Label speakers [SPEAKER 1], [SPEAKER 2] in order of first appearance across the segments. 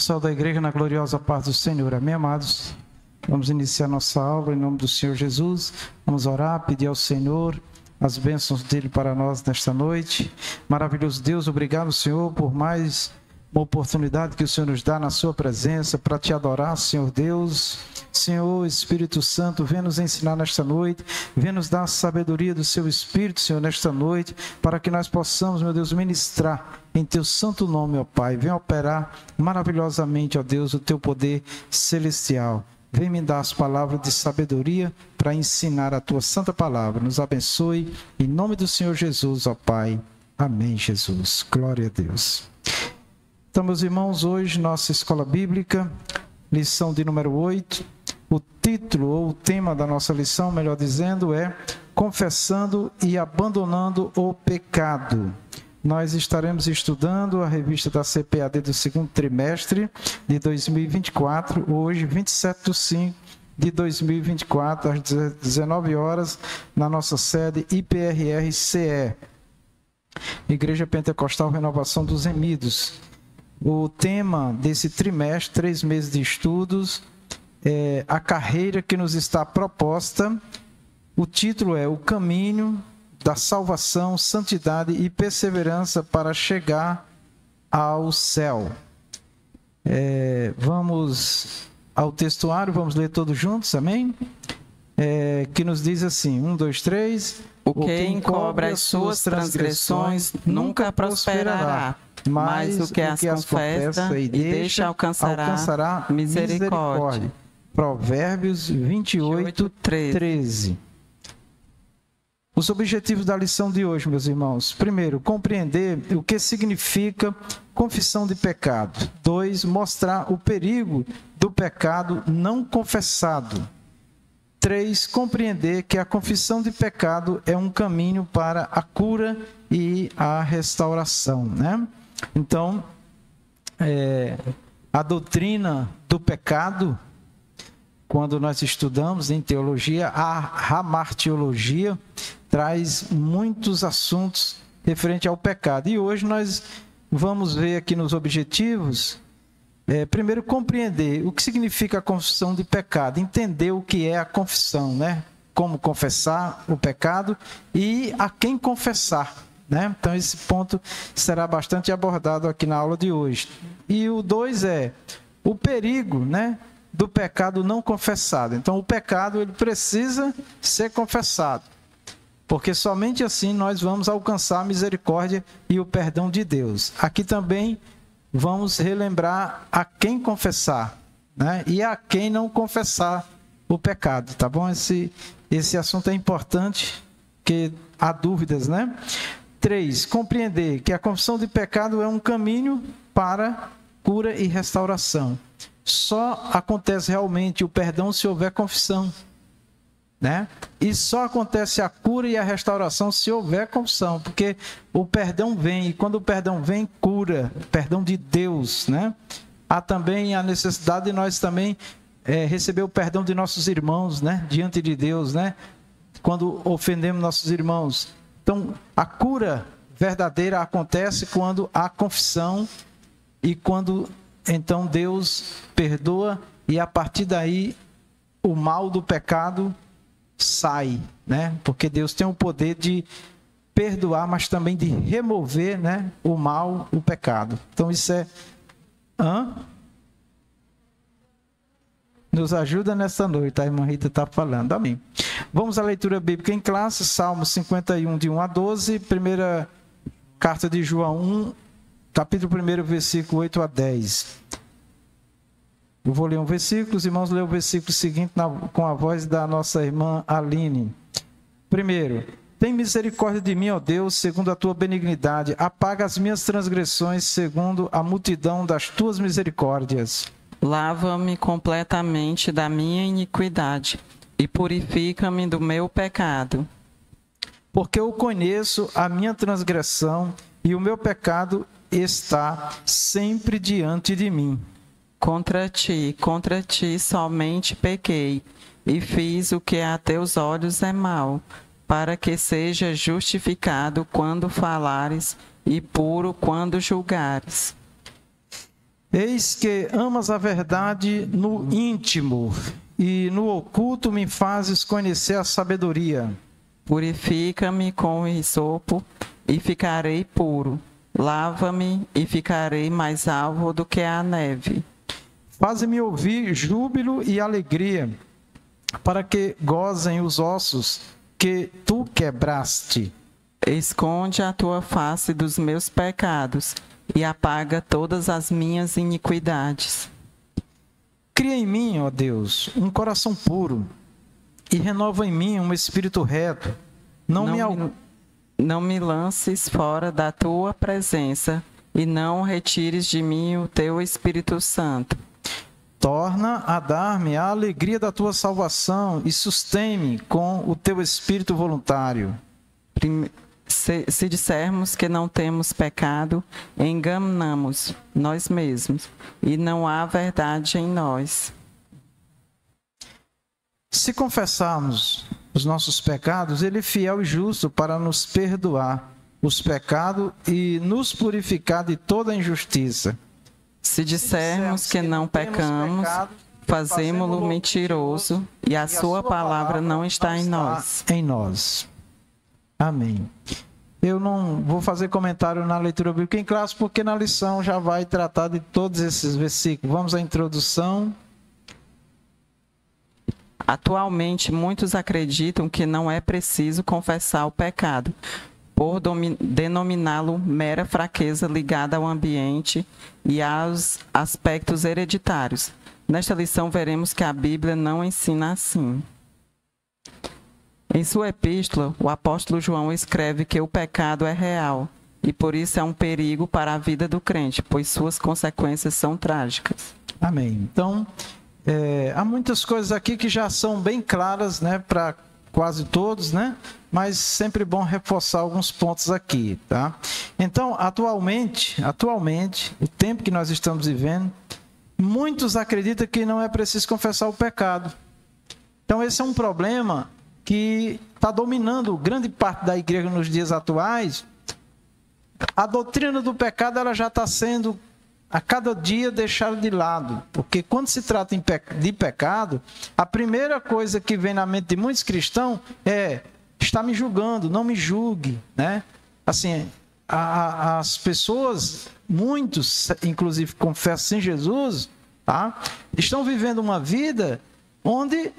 [SPEAKER 1] Pessoal da igreja, na gloriosa paz do Senhor. Amém, amados? Vamos iniciar nossa aula em nome do Senhor Jesus. Vamos orar, pedir ao Senhor as bênçãos dele para nós nesta noite. Maravilhoso Deus, obrigado, Senhor, por mais uma oportunidade que o Senhor nos dá na sua presença para te adorar, Senhor Deus. Senhor Espírito Santo, vem nos ensinar nesta noite, vem nos dar a sabedoria do seu Espírito, Senhor, nesta noite, para que nós possamos, meu Deus, ministrar em teu santo nome, ó Pai. Vem operar maravilhosamente, ó Deus, o teu poder celestial. Vem me dar as palavras de sabedoria para ensinar a tua santa palavra. Nos abençoe, em nome do Senhor Jesus, ó Pai. Amém, Jesus. Glória a Deus. Então, meus irmãos, hoje, nossa escola bíblica, lição de número 8. O título ou o tema da nossa lição, melhor dizendo, é Confessando e Abandonando o Pecado. Nós estaremos estudando a revista da CPAD do segundo trimestre de 2024, hoje, 27/5/2024, às 19 horas, na nossa sede IPRR-CE, Igreja Pentecostal Renovação dos Remidos. O tema desse trimestre, 3 meses de estudos, é a carreira que nos está proposta. O título é O Caminho da Salvação, Santidade e Perseverança para Chegar ao Céu. Vamos ao textuário, vamos ler todos juntos, amém? Que nos diz assim, 1, 2, 3...
[SPEAKER 2] O que encobre as suas transgressões nunca prosperará, mas o que as confessa e deixa alcançará misericórdia.
[SPEAKER 1] Provérbios 28, 13. Os objetivos da lição de hoje, meus irmãos. Primeiro, compreender o que significa confissão de pecado. 2, mostrar o perigo do pecado não confessado. 3, compreender que a confissão de pecado é um caminho para a cura e a restauração, né? Então, a doutrina do pecado, quando nós estudamos em teologia, a hamartiologia traz muitos assuntos referentes ao pecado. E hoje nós vamos ver aqui nos objetivos, primeiro compreender o que significa a confissão de pecado, entender o que é a confissão, né? Como confessar o pecado e a quem confessar, né? Então esse ponto será bastante abordado aqui na aula de hoje. E o 2 é o perigo, né, do pecado não confessado. Então o pecado ele precisa ser confessado, porque somente assim nós vamos alcançar a misericórdia e o perdão de Deus. Aqui também vamos relembrar a quem confessar, né? E a quem não confessar o pecado, tá bom? Esse assunto é importante, porque há dúvidas, né? 3, compreender que a confissão de pecado é um caminho para cura e restauração. Só acontece realmente o perdão se houver confissão, né? E só acontece a cura e a restauração se houver confissão, porque o perdão vem, e quando o perdão vem, cura, perdão de Deus, né? Há também a necessidade de nós também receber o perdão de nossos irmãos, né? Diante de Deus, né? Quando ofendemos nossos irmãos. Então, a cura verdadeira acontece quando há confissão e quando, então, Deus perdoa e a partir daí o mal do pecado sai, né? Porque Deus tem o poder de perdoar, mas também de remover, né, o mal, o pecado. Então isso nos ajuda nessa noite, a irmã Rita está falando, amém. Vamos à leitura bíblica em classe, Salmo 51, de 1 a 12, primeira carta de João 1, capítulo 1, versículo 8 a 10. Eu vou ler um versículo, os irmãos lêem o versículo seguinte com a voz da nossa irmã Aline. Primeiro, tem misericórdia de mim, ó Deus, segundo a tua benignidade, apaga as minhas transgressões, segundo a multidão das tuas misericórdias.
[SPEAKER 2] Lava-me completamente da minha iniquidade e purifica-me do meu pecado.
[SPEAKER 1] Porque eu conheço a minha transgressão e o meu pecado está sempre diante de mim.
[SPEAKER 2] Contra ti somente pequei, e fiz o que a teus olhos é mal, para que seja justificado quando falares e puro quando julgares.
[SPEAKER 1] Eis que amas a verdade no íntimo, e no oculto me fazes conhecer a sabedoria.
[SPEAKER 2] Purifica-me com hisopo, e ficarei puro. Lava-me, e ficarei mais alvo do que a neve.
[SPEAKER 1] Faze-me ouvir júbilo e alegria, para que gozem os ossos que tu quebraste.
[SPEAKER 2] Esconde a tua face dos meus pecados, e apaga todas as minhas iniquidades.
[SPEAKER 1] Cria em mim, ó Deus, um coração puro, e renova em mim um espírito reto.
[SPEAKER 2] Não me lances fora da tua presença, e não retires de mim o teu Espírito Santo.
[SPEAKER 1] Torna a dar-me a alegria da tua salvação, e sustém-me com o teu espírito voluntário.
[SPEAKER 2] Se dissermos que não temos pecado, enganamos nós mesmos, e não há verdade em nós.
[SPEAKER 1] Se confessarmos os nossos pecados, Ele é fiel e justo para nos perdoar os pecados e nos purificar de toda injustiça.
[SPEAKER 2] Se dissermos que não pecamos, fazemo-lo mentiroso, e a sua palavra não está em nós.
[SPEAKER 1] Amém. Eu não vou fazer comentário na leitura bíblica em classe, porque na lição já vai tratar de todos esses versículos. Vamos à introdução.
[SPEAKER 2] Atualmente, muitos acreditam que não é preciso confessar o pecado, por denominá-lo mera fraqueza ligada ao ambiente e aos aspectos hereditários. Nesta lição, veremos que a Bíblia não ensina assim. Em sua epístola, o apóstolo João escreve que o pecado é real e por isso é um perigo para a vida do crente, pois suas consequências são trágicas.
[SPEAKER 1] Amém. Então, há muitas coisas aqui que já são bem claras, né, para quase todos, né? Mas sempre bom reforçar alguns pontos aqui, tá? Então, atualmente, o tempo que nós estamos vivendo, muitos acreditam que não é preciso confessar o pecado. Então, esse é um problema que está dominando grande parte da igreja nos dias atuais. A doutrina do pecado, ela já está sendo a cada dia deixada de lado, porque quando se trata de pecado, a primeira coisa que vem na mente de muitos cristãos é: está me julgando, não me julgue, né? Assim, as pessoas, muitos, inclusive confessam em Jesus, tá? Estão vivendo uma vida onde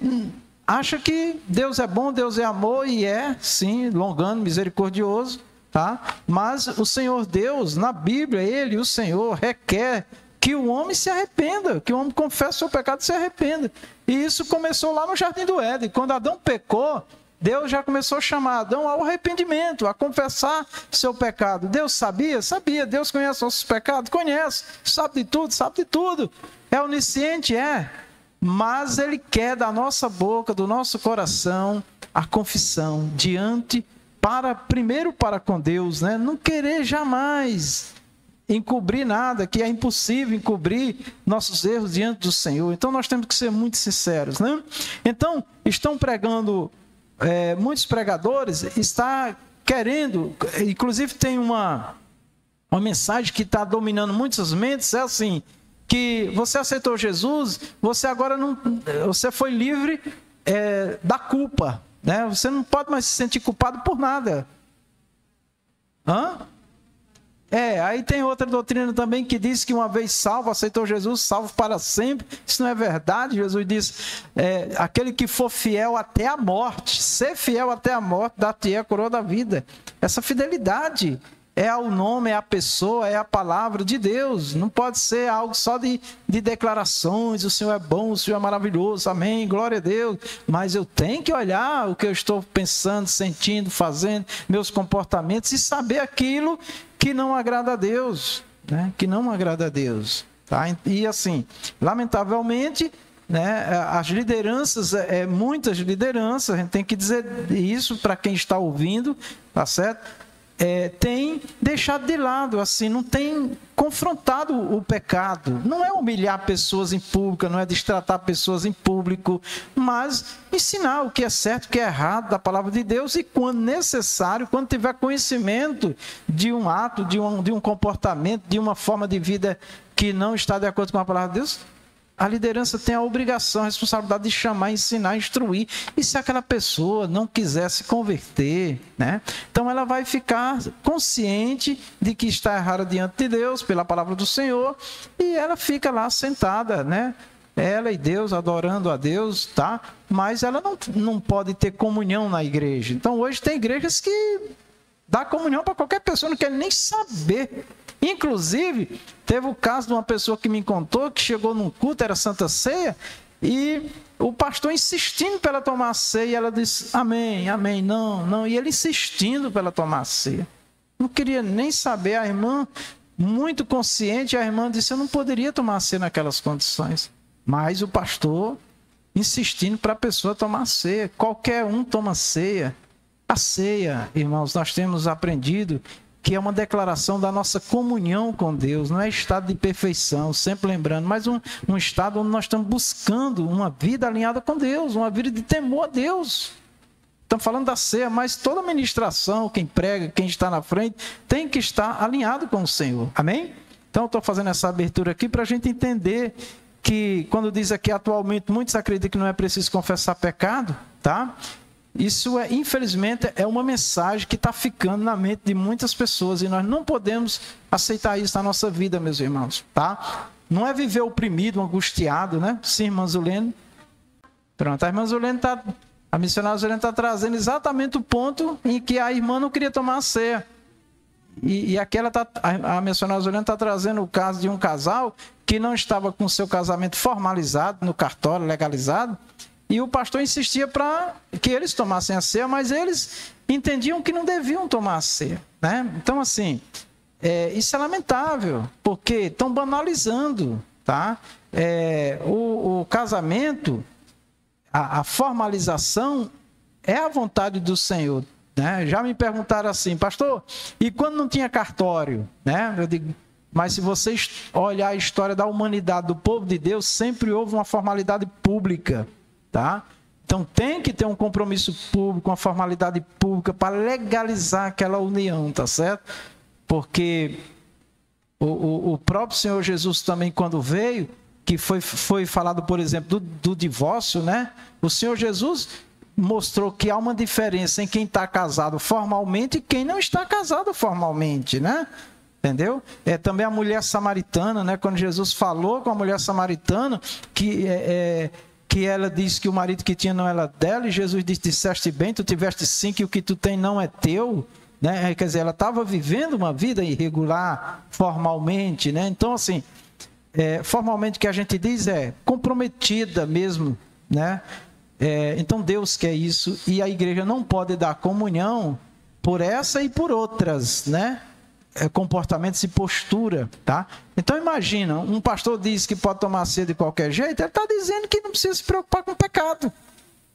[SPEAKER 1] acha que Deus é bom, Deus é amor, e é, sim, longano, misericordioso, tá? Mas o Senhor Deus, na Bíblia, Ele, o Senhor, requer que o homem se arrependa, que o homem confesse o seu pecado e se arrependa. E isso começou lá no Jardim do Éden. Quando Adão pecou, Deus já começou a chamar Adão ao arrependimento, a confessar seu pecado. Deus sabia? Sabia. Deus conhece nossos pecados? Conhece. Sabe de tudo. É onisciente? É. Mas Ele quer da nossa boca, do nosso coração, a confissão primeiro para com Deus, né? Não querer jamais encobrir nada, que é impossível encobrir nossos erros diante do Senhor. Então nós temos que ser muito sinceros, né? Então, estão pregando, muitos pregadores está querendo, inclusive tem uma mensagem que está dominando muitas mentes, é assim: que você aceitou Jesus, você agora não, você foi livre da culpa, né? Você não pode mais se sentir culpado por nada. Aí tem outra doutrina também que diz que uma vez salvo, aceitou Jesus, salvo para sempre. Isso não é verdade. Jesus diz: aquele que for fiel até a morte, ser fiel até a morte, dar-te a coroa da vida. Essa fidelidade é ao nome, é a pessoa, é a palavra de Deus. Não pode ser algo só de declarações: o Senhor é bom, o Senhor é maravilhoso, amém, glória a Deus. Mas eu tenho que olhar o que eu estou pensando, sentindo, fazendo, meus comportamentos, e saber aquilo que não agrada a Deus, né? Que não agrada a Deus, tá? E assim, lamentavelmente, né, as lideranças, muitas lideranças, a gente tem que dizer isso para quem está ouvindo, tá certo? tem deixado de lado, assim, não tem confrontado o pecado. Não é humilhar pessoas em público, não é destratar pessoas em público, mas ensinar o que é certo, o que é errado da palavra de Deus, e quando necessário, quando tiver conhecimento de um ato, de um comportamento, de uma forma de vida que não está de acordo com a palavra de Deus, a liderança tem a obrigação, a responsabilidade de chamar, ensinar, instruir. E se aquela pessoa não quiser se converter, né? Então ela vai ficar consciente de que está errada diante de Deus, pela palavra do Senhor, e ela fica lá sentada, né? Ela e Deus, adorando a Deus, tá? Mas ela não pode ter comunhão na igreja. Então hoje tem igrejas que dá comunhão para qualquer pessoa, não quer nem saber. Inclusive, teve o caso de uma pessoa que me contou que chegou num culto, era Santa Ceia, e o pastor insistindo para ela tomar a ceia, e ela disse, amém, amém, não, e ele insistindo para ela tomar a ceia. Não queria nem saber, a irmã, muito consciente, a irmã disse, eu não poderia tomar a ceia naquelas condições, mas o pastor insistindo para a pessoa tomar a ceia, qualquer um toma ceia. A ceia, irmãos, nós temos aprendido que é uma declaração da nossa comunhão com Deus, não é estado de perfeição, sempre lembrando, mas um estado onde nós estamos buscando uma vida alinhada com Deus, uma vida de temor a Deus. Estamos falando da ceia, mas toda a ministração, quem prega, quem está na frente, tem que estar alinhado com o Senhor. Amém? Então, eu estou fazendo essa abertura aqui para a gente entender que, quando diz aqui atualmente, muitos acreditam que não é preciso confessar pecado, tá? Isso, infelizmente, é uma mensagem que está ficando na mente de muitas pessoas e nós não podemos aceitar isso na nossa vida, meus irmãos, tá? Não é viver oprimido, angustiado, né? Sim, irmã Zulene. Pronto, a irmã Zulene a missionária Zulene está trazendo exatamente o ponto em que a irmã não queria tomar a ceia. E aqui a missionária Zulene está trazendo o caso de um casal que não estava com seu casamento formalizado no cartório, legalizado, e o pastor insistia para que eles tomassem a ceia, mas eles entendiam que não deviam tomar a ceia, né? Então, assim, isso é lamentável, porque estão banalizando, tá? O casamento, a formalização é a vontade do Senhor, né? Já me perguntaram assim, pastor, e quando não tinha cartório, né? Eu digo, mas se vocês olhar a história da humanidade, do povo de Deus, sempre houve uma formalidade pública. Tá? Então tem que ter um compromisso público, uma formalidade pública para legalizar aquela união, tá certo? Porque o próprio Senhor Jesus também, quando veio, que foi falado, por exemplo, do divórcio, né? O Senhor Jesus mostrou que há uma diferença em quem está casado formalmente e quem não está casado formalmente, né? Entendeu? Também a mulher samaritana, né? Quando Jesus falou com a mulher samaritana, que ela disse que o marido que tinha não era dela, e Jesus disse, disseste bem, tu tiveste 5 e o que tu tem não é teu, né? Quer dizer, ela estava vivendo uma vida irregular, formalmente, né? Então, assim, formalmente o que a gente diz é comprometida mesmo, né? Então Deus quer isso, e a igreja não pode dar comunhão por essa e por outras, né? Comportamentos e postura, tá? Então imagina, um pastor diz que pode tomar ceia de qualquer jeito, ele está dizendo que não precisa se preocupar com o pecado.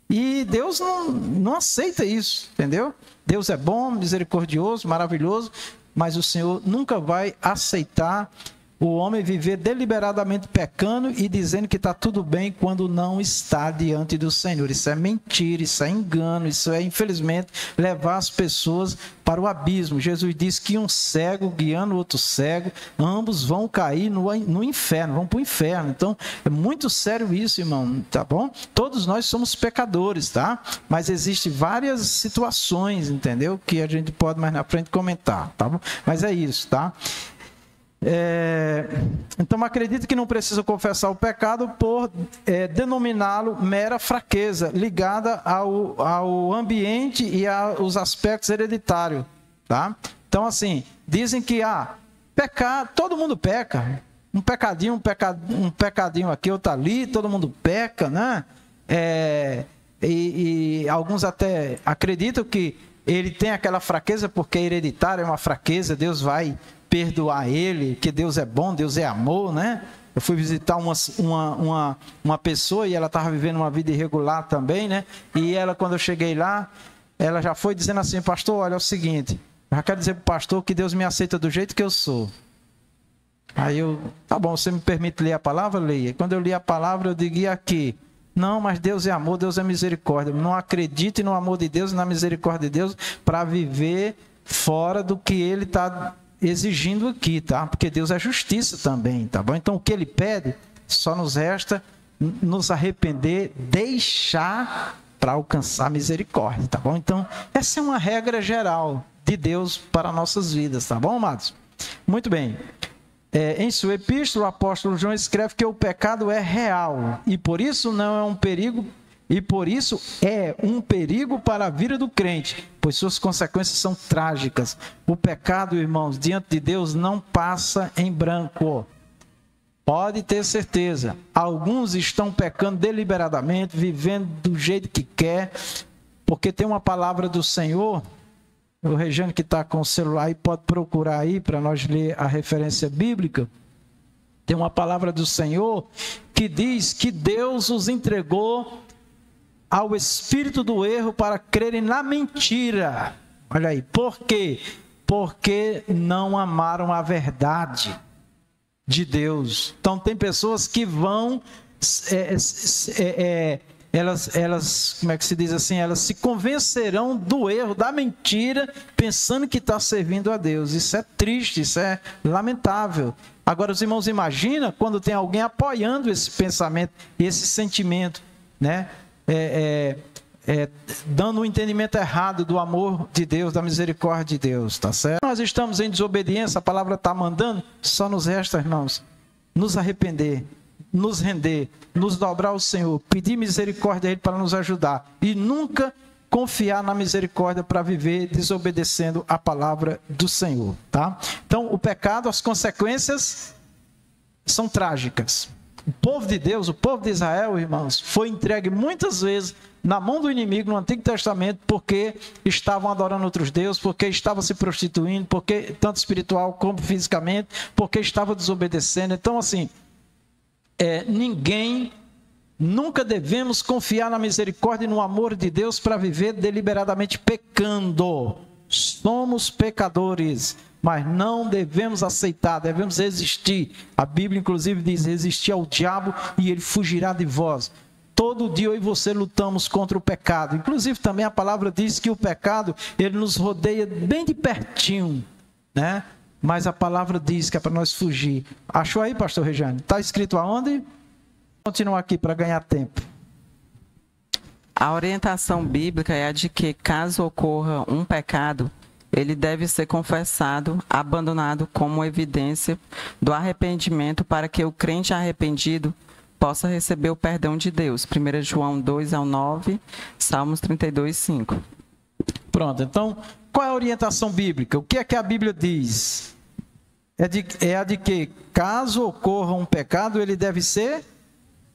[SPEAKER 1] E Deus não aceita isso, entendeu? Deus é bom, misericordioso, maravilhoso, mas o Senhor nunca vai aceitar o homem viver deliberadamente pecando e dizendo que está tudo bem quando não está diante do Senhor. Isso é mentira, isso é engano, isso é, infelizmente, levar as pessoas para o abismo. Jesus disse que um cego guiando o outro cego, ambos vão cair no inferno, vão para o inferno. Então, é muito sério isso, irmão, tá bom? Todos nós somos pecadores, tá? Mas existem várias situações, entendeu? Que a gente pode mais na frente comentar, tá bom? Mas é isso, tá? Então acredito que não precisa confessar o pecado por denominá-lo mera fraqueza, ligada ao ambiente e aos aspectos hereditários, tá? Então, assim, dizem que pecar, todo mundo peca, um pecadinho aqui, outro ali, todo mundo peca, né? E alguns até acreditam que ele tem aquela fraqueza porque é hereditário, é uma fraqueza, Deus vai perdoar ele, que Deus é bom, Deus é amor, né? Eu fui visitar uma pessoa e ela estava vivendo uma vida irregular também, né? E ela, quando eu cheguei lá, ela já foi dizendo assim, pastor, olha, é o seguinte, Já quero dizer para o pastor que Deus me aceita do jeito que eu sou. Aí tá bom, você me permite ler a palavra? Leia. Quando eu li a palavra, eu digo, e aqui? Não, mas Deus é amor, Deus é misericórdia. Não acredite no amor de Deus e na misericórdia de Deus para viver fora do que Ele está exigindo aqui, tá? Porque Deus é justiça também, tá bom? Então, o que Ele pede, só nos resta nos arrepender, deixar para alcançar misericórdia, tá bom? Então, essa é uma regra geral de Deus para nossas vidas, tá bom, amados? Muito bem. Em sua epístola, o apóstolo João escreve que o pecado é real e por isso não é um perigo, e por isso é um perigo para a vida do crente, pois suas consequências são trágicas. O pecado, irmãos, diante de Deus não passa em branco. Pode ter certeza, alguns estão pecando deliberadamente, vivendo do jeito que quer, porque tem uma palavra do Senhor. O Regiane que está com o celular aí pode procurar aí para nós ler a referência bíblica. Tem uma palavra do Senhor que diz que Deus os entregou ao espírito do erro para crerem na mentira. Olha aí, por quê? Porque não amaram a verdade de Deus. Então tem pessoas que vão... Elas, como é que se diz assim? Elas se convencerão do erro, da mentira, pensando que está servindo a Deus. Isso é triste, isso é lamentável. Agora, os irmãos, imagina quando tem alguém apoiando esse pensamento, esse sentimento, né? Dando um entendimento errado do amor de Deus, da misericórdia de Deus, tá certo? Nós estamos em desobediência, a palavra está mandando, só nos resta, irmãos, nos arrepender, nos render, nos dobrar ao Senhor, pedir misericórdia a Ele para nos ajudar e nunca confiar na misericórdia para viver desobedecendo a palavra do Senhor, tá? Então, o pecado, as consequências são trágicas. O povo de Deus, o povo de Israel, irmãos, foi entregue muitas vezes na mão do inimigo no Antigo Testamento porque estavam adorando outros deuses, porque estavam se prostituindo, porque tanto espiritual como fisicamente, porque estavam desobedecendo. Então, assim, nunca devemos confiar na misericórdia e no amor de Deus para viver deliberadamente pecando. Somos pecadores, mas não devemos aceitar, devemos resistir. A Bíblia, inclusive, diz: resistir ao diabo e ele fugirá de vós. Todo dia eu e você lutamos contra o pecado. Inclusive, também a palavra diz que o pecado, ele nos rodeia bem de pertinho, né? Mas a palavra diz que é para nós fugir. Achou aí, pastor Regiane? Está escrito aonde? Vou continuar aqui para ganhar tempo.
[SPEAKER 2] A orientação bíblica é a de que, caso ocorra um pecado, ele deve ser confessado, abandonado como evidência do arrependimento para que o crente arrependido possa receber o perdão de Deus. 1 João 2:9, Salmos 32:5.
[SPEAKER 1] Pronto, então, qual é a orientação bíblica? O que é que a Bíblia diz? É a de que, caso ocorra um pecado, ele deve ser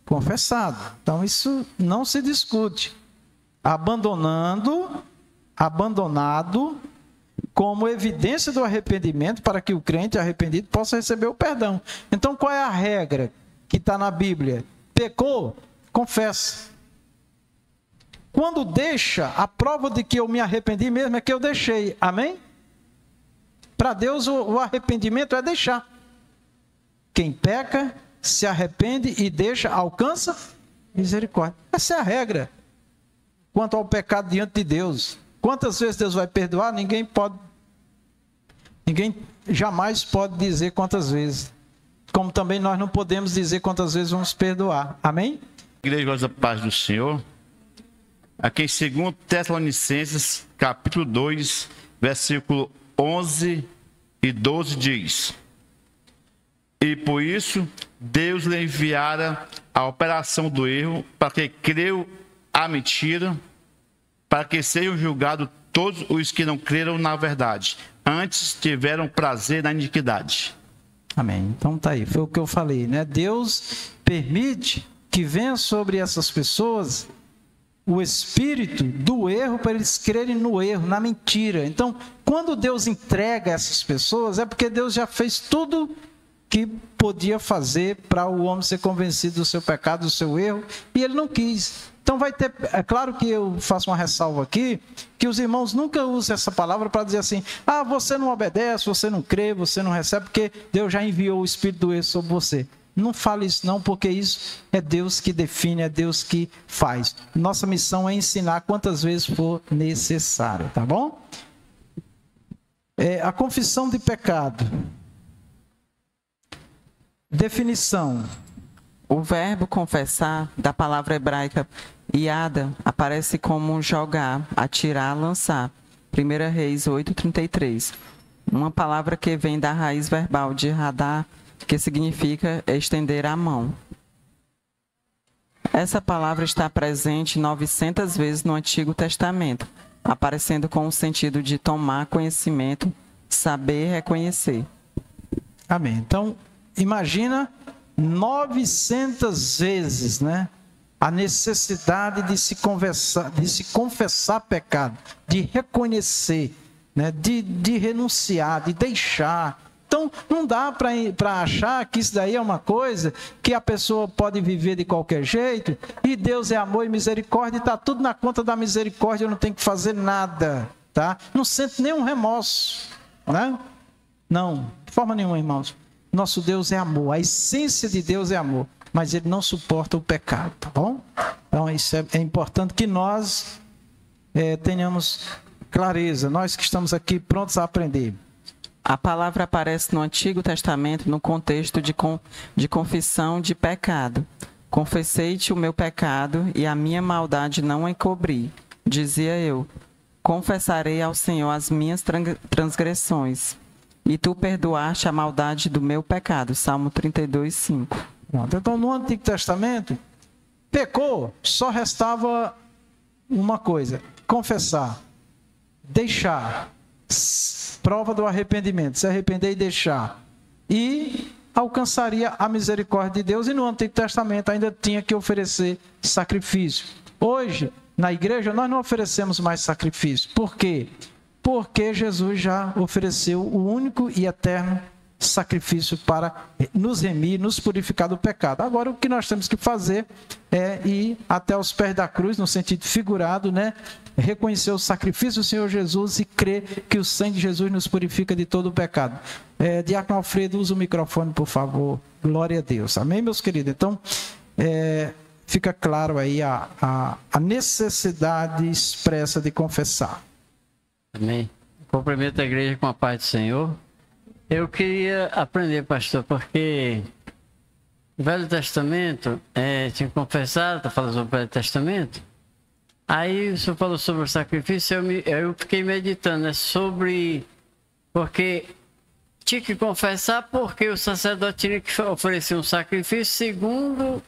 [SPEAKER 1] confessado. Então, isso não se discute. Abandonado como evidência do arrependimento para que o crente arrependido possa receber o perdão. Então, qual é a regra que está na Bíblia? Pecou? Confessa. Quando deixa, a prova de que eu me arrependi mesmo é que eu deixei. Amém? Para Deus, o arrependimento é deixar. Quem peca, se arrepende e deixa, alcança misericórdia. Essa é a regra. Quanto ao pecado diante de Deus. Quantas vezes Deus vai perdoar? Ninguém jamais pode dizer quantas vezes. Como também nós não podemos dizer quantas vezes vamos perdoar. Amém?
[SPEAKER 3] Igreja, gosta da paz do Senhor. Aqui em 2 Tessalonicenses, capítulo 2, versículo 11 e 12 diz: e por isso Deus lhe enviara a operação do erro, para que creu a mentira, para que sejam julgados todos os que não creram na verdade, antes tiveram prazer na iniquidade.
[SPEAKER 1] Amém. Então tá aí, foi o que eu falei, né? Deus permite que venha sobre essas pessoas o espírito do erro para eles crerem no erro, na mentira. Então, quando Deus entrega essas pessoas, é porque Deus já fez tudo que podia fazer para o homem ser convencido do seu pecado, do seu erro, e ele não quis. Então vai ter, é claro que eu faço uma ressalva aqui, que os irmãos nunca usam essa palavra para dizer assim, você não obedece, você não crê, você não recebe, porque Deus já enviou o Espírito do erro sobre você. Não fale isso não, porque isso é Deus que define, é Deus que faz. Nossa missão é ensinar quantas vezes for necessário, tá bom? A confissão de pecado. Definição.
[SPEAKER 2] O verbo confessar, da palavra hebraica iada, aparece como jogar, atirar, lançar. 1 Reis 8:33. Uma palavra que vem da raiz verbal de radar, que significa estender a mão. Essa palavra está presente 900 vezes no Antigo Testamento, aparecendo com o sentido de tomar conhecimento, saber, reconhecer.
[SPEAKER 1] Amém. Então, imagina 900 vezes, né? A necessidade de se confessar pecado, de reconhecer, né? De renunciar, de deixar. Então, não dá para achar que isso daí é uma coisa que a pessoa pode viver de qualquer jeito, e Deus é amor e misericórdia, e está tudo na conta da misericórdia, eu não tenho que fazer nada, tá? Não sente nenhum remorso, né? Não, de forma nenhuma, irmãos. Nosso Deus é amor, a essência de Deus é amor, mas Ele não suporta o pecado, tá bom? Então, isso é importante que nós tenhamos clareza, nós que estamos aqui prontos a aprender.
[SPEAKER 2] A palavra aparece no Antigo Testamento no contexto de confissão de pecado. Confessei-te o meu pecado e a minha maldade não encobri. Dizia eu, confessarei ao Senhor as minhas transgressões. E tu perdoaste a maldade do meu pecado. Salmo 32:5.
[SPEAKER 1] Então, no Antigo Testamento, pecou, só restava uma coisa, confessar, deixar. Prova do arrependimento, se arrepender e deixar, e alcançaria a misericórdia de Deus. E no Antigo Testamento ainda tinha que oferecer sacrifício. Hoje, na igreja, nós não oferecemos mais sacrifício. Por quê? Porque Jesus já ofereceu o único e eterno sacrifício para nos remir, nos purificar do pecado. Agora, o que nós temos que fazer é ir até os pés da cruz, no sentido figurado, né? Reconhecer o sacrifício do Senhor Jesus e crer que o sangue de Jesus nos purifica de todo o pecado. Diácono Alfredo, usa o microfone, por favor. Glória a Deus. Amém, meus queridos? Então, fica claro aí a necessidade expressa de confessar.
[SPEAKER 4] Amém. Cumprimento a igreja com a paz do Senhor. Eu queria aprender, pastor, porque o Velho Testamento, tinha que confessar, está falando sobre o Velho Testamento. Aí o senhor falou sobre o sacrifício, eu fiquei meditando, sobre... Porque tinha que confessar porque o sacerdote tinha que oferecer um sacrifício segundo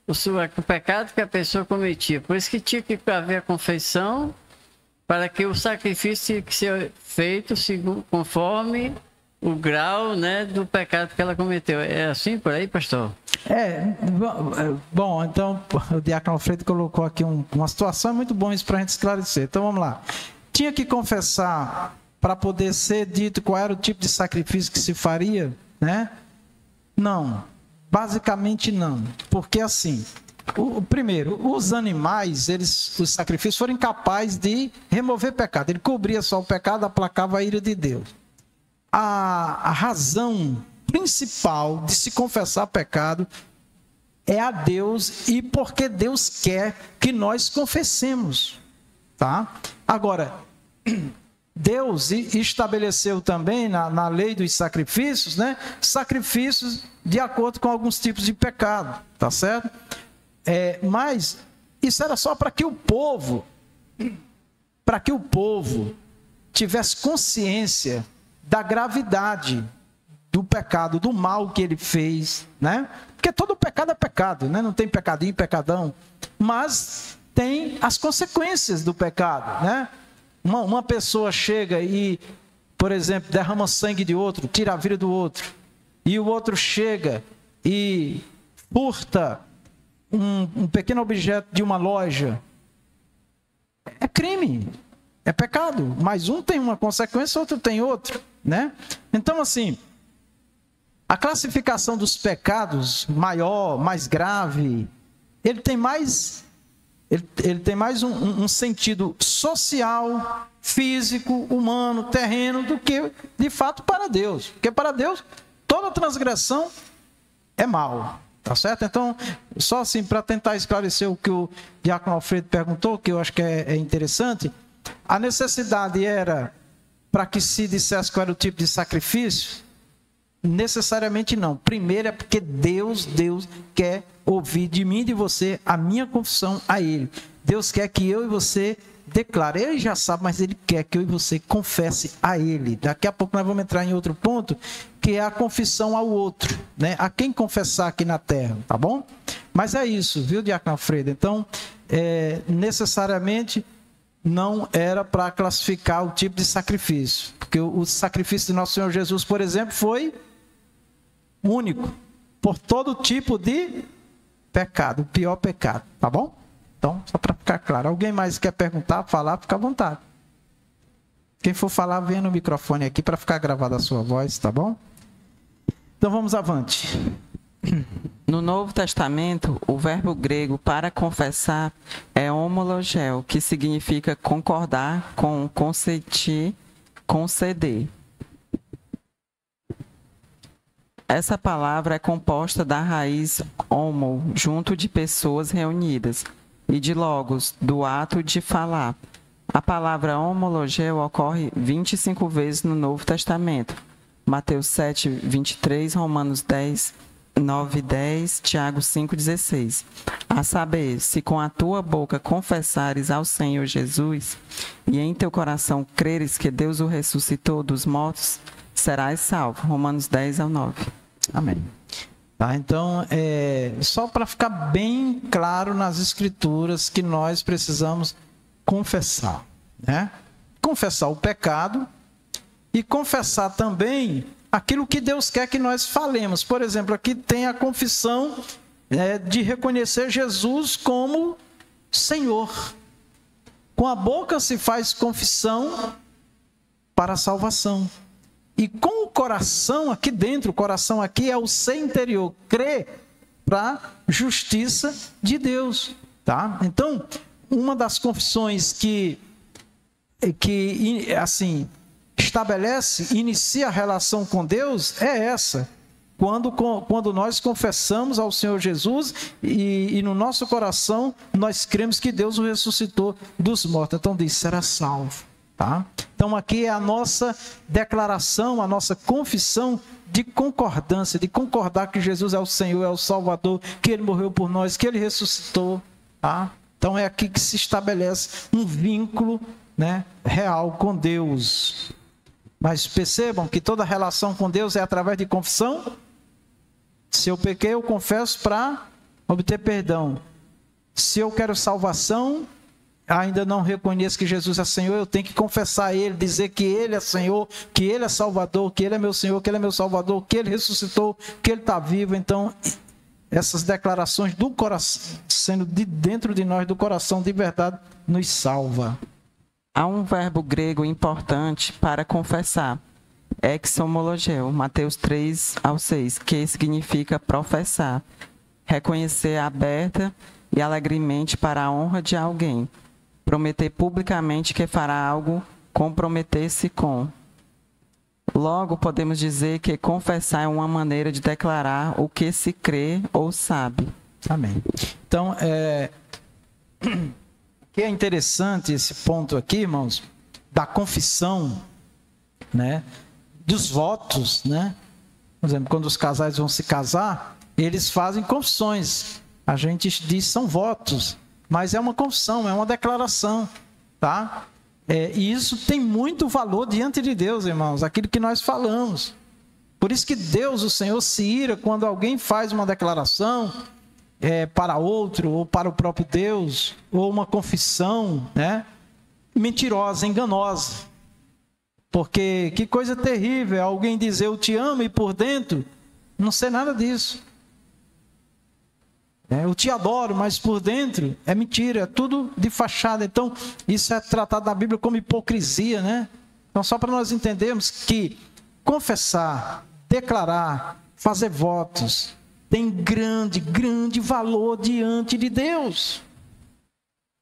[SPEAKER 4] o pecado que a pessoa cometia. Por isso que tinha que haver a confissão, para que o sacrifício tinha que ser feito conforme o grau, né, do pecado que ela cometeu. É assim por aí, pastor?
[SPEAKER 1] Bom, então o diácono Alfredo colocou aqui uma situação muito boa isso para a gente esclarecer. Então vamos lá. Tinha que confessar para poder ser dito qual era o tipo de sacrifício que se faria, né? Não, basicamente não, porque assim, primeiro, os animais, os sacrifícios foram incapazes de remover pecado. Ele cobria só o pecado, aplacava a ira de Deus. A razão principal de se confessar pecado é a Deus, e porque Deus quer que nós confessemos, tá? Agora, Deus estabeleceu também na lei dos sacrifícios, né? Sacrifícios de acordo com alguns tipos de pecado, tá certo? Mas isso era só para que o povo tivesse consciência da gravidade do pecado, do mal que ele fez, né? Porque todo pecado é pecado, né? Não tem pecadinho, pecadão, mas tem as consequências do pecado, né? Uma pessoa chega e, por exemplo, derrama sangue de outro, tira a vida do outro, e o outro chega e furta um pequeno objeto de uma loja. É crime, é pecado, mas um tem uma consequência, outro tem outro, né? Então, assim, A classificação dos pecados, maior, mais grave, ele tem mais um sentido social, físico, humano, terreno, do que, de fato, para Deus. Porque para Deus, toda transgressão é mal. Tá certo? Então, só assim, para tentar esclarecer o que o diácono Alfredo perguntou, que eu acho que é interessante, a necessidade era para que se dissesse qual era o tipo de sacrifício? Necessariamente não. Primeiro é porque Deus quer ouvir de mim e de você a minha confissão a Ele. Deus quer que eu e você declare. Ele já sabe, mas Ele quer que eu e você confesse a Ele. Daqui a pouco nós vamos entrar em outro ponto, que é a confissão ao outro, né? A quem confessar aqui na terra, tá bom? Mas é isso, viu, diácono Alfredo? Então, necessariamente não era para classificar o tipo de sacrifício, porque o sacrifício de nosso Senhor Jesus, por exemplo, foi único, por todo tipo de pecado, o pior pecado, tá bom? Então, só para ficar claro. Alguém mais quer perguntar, falar, fica à vontade. Quem for falar, venha no microfone aqui para ficar gravada a sua voz, tá bom? Então, vamos avante.
[SPEAKER 2] No Novo Testamento, o verbo grego para confessar é homologeo, que significa concordar com consentir, conceder. Essa palavra é composta da raiz homo, junto de pessoas reunidas, e de logos, do ato de falar. A palavra homologeo ocorre 25 vezes no Novo Testamento. Mateus 7, 23, Romanos 10, 9 e 10, Tiago 5, 16. A saber, se com a tua boca confessares ao Senhor Jesus e em teu coração creres que Deus o ressuscitou dos mortos, serás salvo. Romanos 10 ao 9.
[SPEAKER 1] Amém. Tá, então, só para ficar bem claro nas Escrituras que nós precisamos confessar, né? Confessar o pecado e confessar também aquilo que Deus quer que nós falemos. Por exemplo, aqui tem a confissão de reconhecer Jesus como Senhor. Com a boca se faz confissão para a salvação. E com o coração aqui dentro, o coração aqui é o ser interior, crê para justiça de Deus, tá? Então, uma das confissões que assim, estabelece, inicia a relação com Deus é essa. Quando nós confessamos ao Senhor Jesus e no nosso coração nós cremos que Deus o ressuscitou dos mortos. Então diz, será salvo. Tá? Então aqui é a nossa declaração, a nossa confissão de concordância, de concordar que Jesus é o Senhor, é o Salvador, que Ele morreu por nós, que Ele ressuscitou. Tá? Então é aqui que se estabelece um vínculo, né, real com Deus. Mas percebam que toda relação com Deus é através de confissão. Se eu pequei, eu confesso para obter perdão. Se eu quero salvação, ainda não reconheço que Jesus é Senhor, eu tenho que confessar a Ele, dizer que Ele é Senhor, que Ele é Salvador, que Ele é meu Senhor, que Ele é meu Salvador, que Ele ressuscitou, que Ele está vivo. Então, essas declarações do coração, sendo de dentro de nós, do coração de verdade, nos salva.
[SPEAKER 2] Há um verbo grego importante para confessar, exomologeo, Mateus 3 ao 6, que significa professar, reconhecer aberta e alegremente para a honra de alguém, prometer publicamente que fará algo, comprometer-se com. Logo, podemos dizer que confessar é uma maneira de declarar o que se crê ou sabe.
[SPEAKER 1] Amém. Então, que é interessante esse ponto aqui, irmãos, da confissão, né, dos votos, né? Por exemplo, quando os casais vão se casar, eles fazem confissões. A gente diz são votos, mas é uma confissão, é uma declaração, tá? E isso tem muito valor diante de Deus, irmãos, aquilo que nós falamos. Por isso que Deus, o Senhor, se ira quando alguém faz uma declaração para outro, ou para o próprio Deus, ou uma confissão, né, mentirosa, enganosa. Porque que coisa terrível alguém dizer eu te amo e por dentro não sei nada disso. Eu te adoro, mas por dentro é mentira, é tudo de fachada. Então, isso é tratado na Bíblia como hipocrisia, né? Então, só para nós entendermos que confessar, declarar, fazer votos, tem grande valor diante de Deus.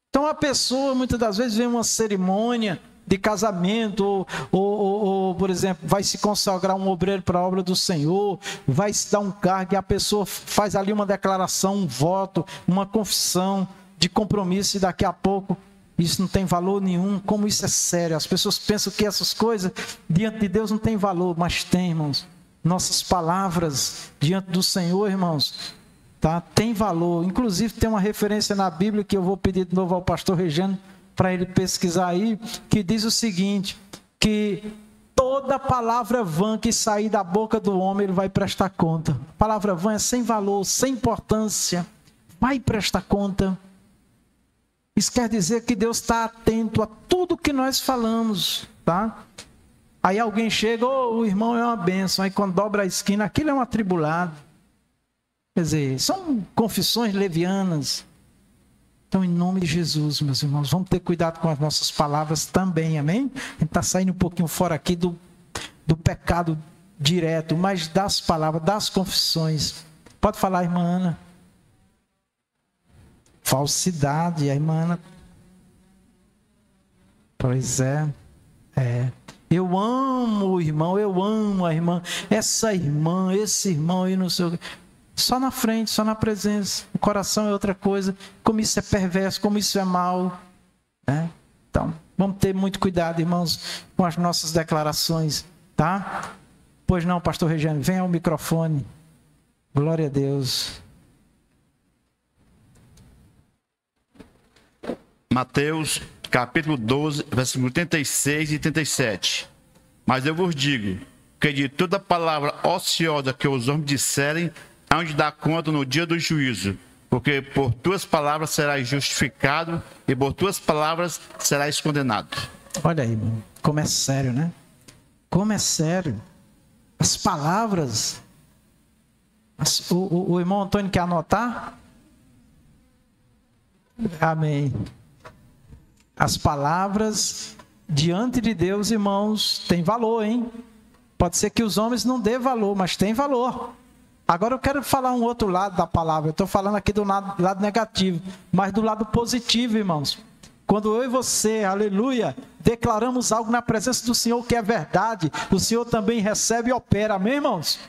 [SPEAKER 1] Então a pessoa muitas das vezes vem uma cerimônia de casamento, ou, por exemplo, vai se consagrar um obreiro para a obra do Senhor, vai se dar um cargo e a pessoa faz ali uma declaração, um voto, uma confissão de compromisso e daqui a pouco isso não tem valor nenhum. Como isso é sério? As pessoas pensam que essas coisas diante de Deus não tem valor, mas tem, irmãos. Nossas palavras diante do Senhor, irmãos, tá? Tem valor. Inclusive tem uma referência na Bíblia que eu vou pedir de novo ao pastor Regiano para ele pesquisar aí, que diz o seguinte, que toda palavra vã que sair da boca do homem, ele vai prestar conta. A palavra vã é sem valor, sem importância, vai prestar conta. Isso quer dizer que Deus está atento a tudo que nós falamos, tá? Aí alguém chega, o irmão é uma bênção, aí quando dobra a esquina, aquilo é um atribulado. Quer dizer, são confissões levianas. Então, em nome de Jesus, meus irmãos, vamos ter cuidado com as nossas palavras também, amém? A gente está saindo um pouquinho fora aqui do pecado direto, mas das palavras, das confissões. Pode falar, irmã Ana. Falsidade, a irmã Ana. Pois é. Eu amo o irmão, eu amo a irmã. Essa irmã, esse irmão aí no seu... Só na frente, só na presença. O coração é outra coisa. Como isso é perverso, como isso é mal. Né? Então, vamos ter muito cuidado, irmãos, com as nossas declarações, tá? Pois não, pastor Regiane, venha ao microfone. Glória a Deus.
[SPEAKER 3] Mateus, capítulo 12, versículo 36 e 37. Mas eu vos digo que de toda palavra ociosa que os homens disserem, hão de dar conta no dia do juízo, porque por tuas palavras serás justificado e por tuas palavras serás condenado.
[SPEAKER 1] Olha aí, irmão, como é sério, né? Como é sério. As palavras... O irmão Antônio quer anotar? Amém. As palavras diante de Deus, irmãos, tem valor, hein? Pode ser que os homens não dêem valor, mas tem valor. Agora eu quero falar um outro lado da palavra. Eu estou falando aqui do lado negativo, mas do lado positivo, irmãos. Quando eu e você, aleluia, declaramos algo na presença do Senhor que é verdade, o Senhor também recebe e opera, amém, irmãos?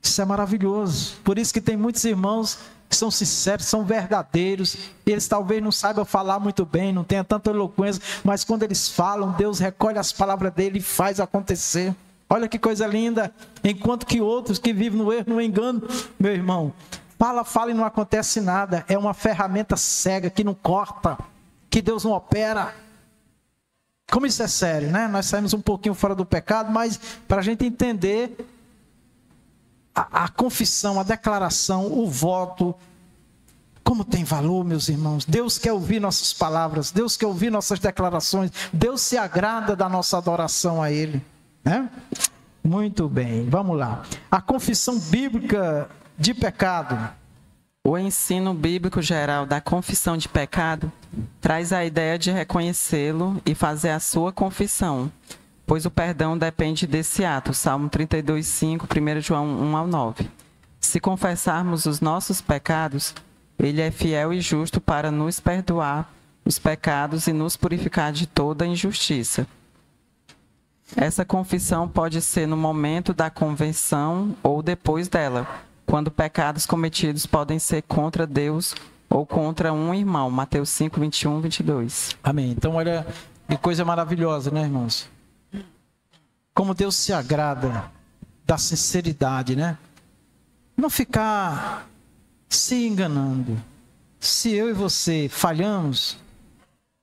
[SPEAKER 1] Isso é maravilhoso. Por isso que tem muitos irmãos que são sinceros, são verdadeiros. Eles talvez não saibam falar muito bem, não tenham tanta eloquência, mas quando eles falam, Deus recolhe as palavras dele e faz acontecer. Olha que coisa linda. Enquanto que outros que vivem no erro, no engano, meu irmão, fala e não acontece nada. É uma ferramenta cega que não corta, que Deus não opera. Como isso é sério, né? Nós saímos um pouquinho fora do pecado, mas para a gente entender a confissão, a declaração, o voto, como tem valor, meus irmãos. Deus quer ouvir nossas palavras, Deus quer ouvir nossas declarações, Deus se agrada da nossa adoração a Ele. Né? Muito bem, vamos lá. A confissão bíblica de pecado.
[SPEAKER 2] O ensino bíblico geral da confissão de pecado traz a ideia de reconhecê-lo e fazer a sua confissão, pois o perdão depende desse ato. Salmo 32, 5, 1 João 1 ao 9. Se confessarmos os nossos pecados, Ele é fiel e justo para nos perdoar os pecados e nos purificar de toda injustiça. Essa confissão pode ser no momento da conversão ou depois dela, quando pecados cometidos podem ser contra Deus ou contra um irmão. Mateus 5, 21, 22.
[SPEAKER 1] Amém. Então, olha que coisa maravilhosa, né, irmãos? Como Deus se agrada da sinceridade, né? Não ficar se enganando. Se eu e você falhamos,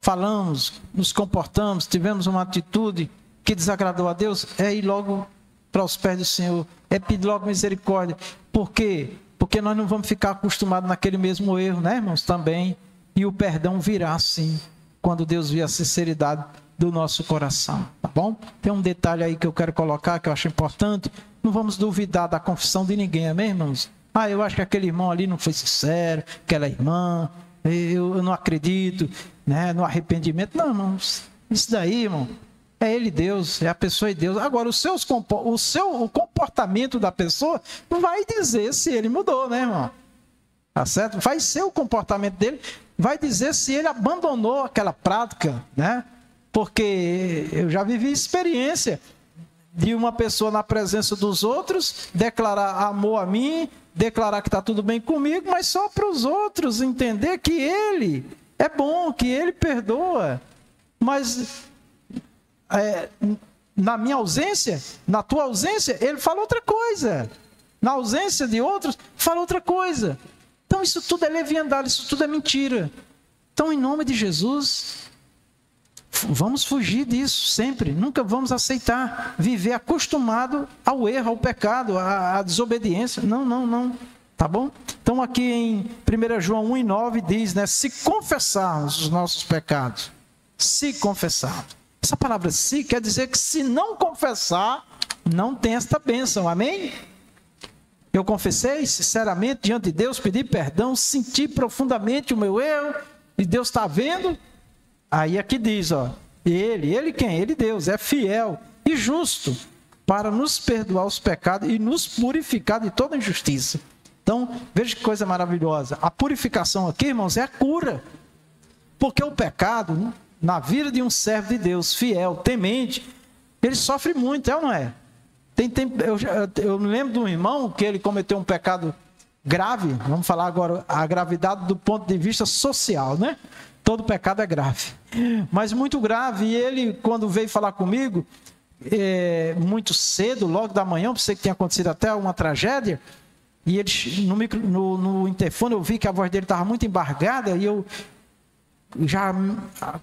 [SPEAKER 1] falamos, nos comportamos, tivemos uma atitude que desagradou a Deus, é ir logo para os pés do Senhor, é pedir logo misericórdia. Por quê? Porque nós não vamos ficar acostumados naquele mesmo erro, né, irmãos? Também. E o perdão virá, sim, quando Deus vê a sinceridade do nosso coração, tá bom? Tem um detalhe aí que eu quero colocar, que eu acho importante. Não vamos duvidar da confissão de ninguém, amém, irmãos? Eu acho que aquele irmão ali não foi sincero, aquela irmã, eu não acredito, né, no arrependimento. Não, irmãos, isso daí, irmão, É ele Deus, é a pessoa e Deus. Agora, o comportamento da pessoa vai dizer se ele mudou, né, irmão? Tá certo? Vai ser o comportamento dele, vai dizer se ele abandonou aquela prática, né? Porque eu já vivi experiência de uma pessoa na presença dos outros declarar amor a mim, declarar que está tudo bem comigo, mas só para os outros entender que ele é bom, que ele perdoa. Mas na minha ausência, na tua ausência, ele fala outra coisa. Na ausência de outros, fala outra coisa. Então isso tudo é leviandade, isso tudo é mentira. Então, em nome de Jesus, vamos fugir disso sempre. Nunca vamos aceitar viver acostumado ao erro, ao pecado, à desobediência. Não. Tá bom? Então, aqui em 1 João 1:9 diz, né? Se confessarmos os nossos pecados, se confessarmos. Essa palavra se quer dizer que se não confessar, não tem esta bênção. Amém? Eu confessei sinceramente diante de Deus, pedi perdão, senti profundamente o meu erro, e Deus está vendo. Aí aqui diz, ó, ele quem? Ele Deus, é fiel e justo para nos perdoar os pecados e nos purificar de toda injustiça. Então, veja que coisa maravilhosa. A purificação aqui, irmãos, é a cura. Porque o pecado, na vida de um servo de Deus, fiel, temente, ele sofre muito, é ou não é? Eu me lembro de um irmão que ele cometeu um pecado grave, vamos falar agora a gravidade do ponto de vista social, né? Todo pecado é grave, mas muito grave. E ele, quando veio falar comigo, muito cedo, logo da manhã, pensei que tinha acontecido até uma tragédia, e ele, no interfone eu vi que a voz dele estava muito embargada, e eu já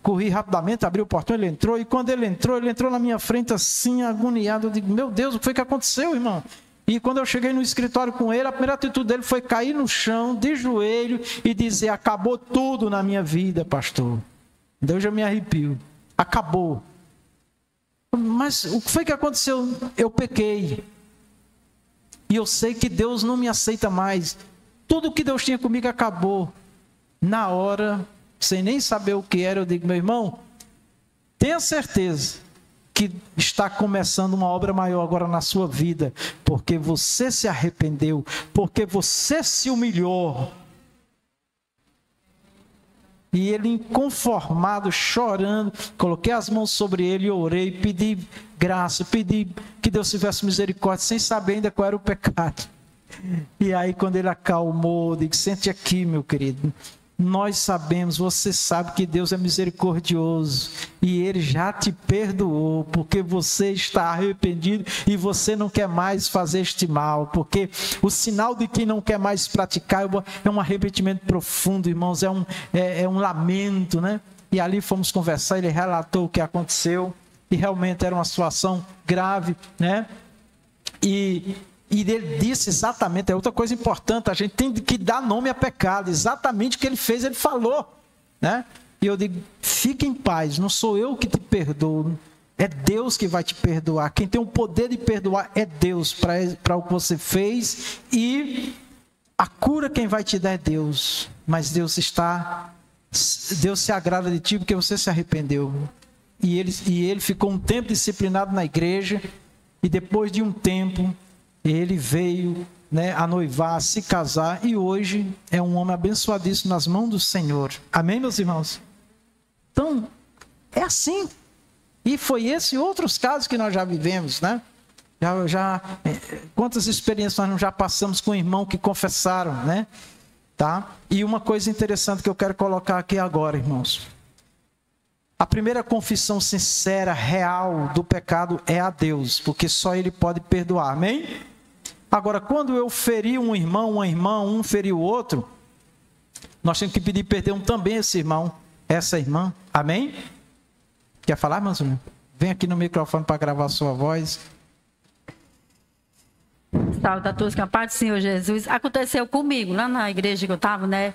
[SPEAKER 1] corri rapidamente, abri o portão, ele entrou, e quando ele entrou na minha frente assim, agoniado. Eu digo, meu Deus, o que foi que aconteceu, irmão? E quando eu cheguei no escritório com ele, a primeira atitude dele foi cair no chão, de joelho, e dizer, acabou tudo na minha vida, pastor. Deus já me arrepio. Acabou. Mas o que foi que aconteceu? Eu pequei. E eu sei que Deus não me aceita mais. Tudo que Deus tinha comigo acabou. Na hora, sem nem saber o que era, eu digo, meu irmão, tenha certeza que está começando uma obra maior agora na sua vida, porque você se arrependeu, porque você se humilhou. E ele, inconformado, chorando, coloquei as mãos sobre ele e orei, pedi graça, pedi que Deus tivesse misericórdia, sem saber ainda qual era o pecado. E aí, quando ele acalmou, eu digo, sente aqui, meu querido. Nós sabemos, você sabe que Deus é misericordioso e Ele já te perdoou, porque você está arrependido e você não quer mais fazer este mal, porque o sinal de quem não quer mais praticar é um arrependimento profundo, irmãos, é um lamento, né? E ali fomos conversar, ele relatou o que aconteceu e realmente era uma situação grave, né? E ele disse exatamente, é outra coisa importante, a gente tem que dar nome a pecado, exatamente o que ele fez, ele falou, né? E eu digo, fique em paz, não sou eu que te perdoo, é Deus que vai te perdoar, quem tem o poder de perdoar é Deus, para o que você fez, e a cura quem vai te dar é Deus, mas Deus se agrada de ti porque você se arrependeu, e ele ficou um tempo disciplinado na igreja, e depois de um tempo, ele veio, né, a noivar, a se casar, e hoje é um homem abençoadíssimo nas mãos do Senhor. Amém, meus irmãos? Então, é assim. E foi esse e outros casos que nós já vivemos, né? Quantas experiências nós já passamos com irmãos que confessaram, né? Tá? E uma coisa interessante que eu quero colocar aqui agora, irmãos. A primeira confissão sincera, real do pecado é a Deus, porque só Ele pode perdoar, amém? Agora, quando eu feri um irmão, uma irmã, um feriu o outro, nós temos que pedir perdão também a esse irmão, essa irmã, amém? Quer falar, irmãozinho? Vem aqui no microfone para gravar a sua voz.
[SPEAKER 5] Salve a todos, que a paz do Senhor Jesus. Aconteceu comigo, lá na igreja que eu estava, né?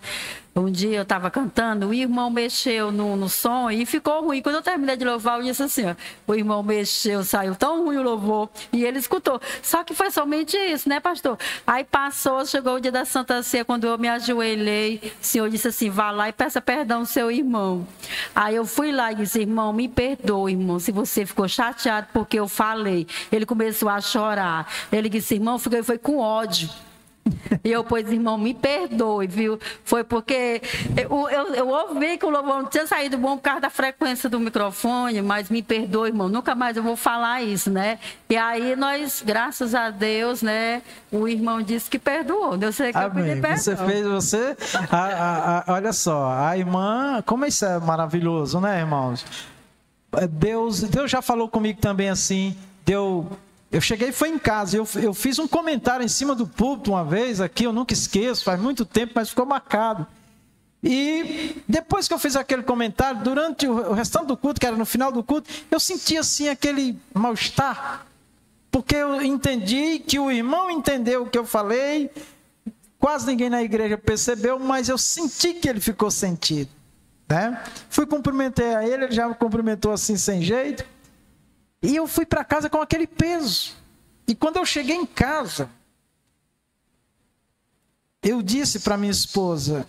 [SPEAKER 5] Um dia eu estava cantando, o irmão mexeu no som e ficou ruim. Quando eu terminei de louvar, eu disse assim, ó, o irmão mexeu, saiu tão ruim o louvor. E ele escutou. Só que foi somente isso, né, pastor? Aí passou, chegou o dia da Santa Ceia, quando eu me ajoelhei, o Senhor disse assim, vá lá e peça perdão ao seu irmão. Aí eu fui lá e disse, irmão, me perdoe, irmão, se você ficou chateado porque eu falei. Ele começou a chorar. Ele disse, irmão, foi com ódio. E eu, pois, irmão, me perdoe, viu? Foi porque eu ouvi que o louvor não tinha saído bom por causa da frequência do microfone, mas me perdoe, irmão, nunca mais eu vou falar isso, né? E aí nós, graças a Deus, né, o irmão disse que perdoou. Deus sei que eu pedi perdão.
[SPEAKER 1] Olha só, a irmã, como isso é maravilhoso, né, irmãos? Deus já falou comigo também assim, eu cheguei, foi em casa, eu fiz um comentário em cima do púlpito uma vez aqui, eu nunca esqueço, faz muito tempo, mas ficou marcado. E depois que eu fiz aquele comentário, durante o restante do culto, que era no final do culto, eu senti assim aquele mal-estar, porque eu entendi que o irmão entendeu o que eu falei, quase ninguém na igreja percebeu, mas eu senti que ele ficou sentido, né? Fui cumprimentei a ele já me cumprimentou assim sem jeito. E eu fui para casa com aquele peso. E quando eu cheguei em casa, eu disse para minha esposa,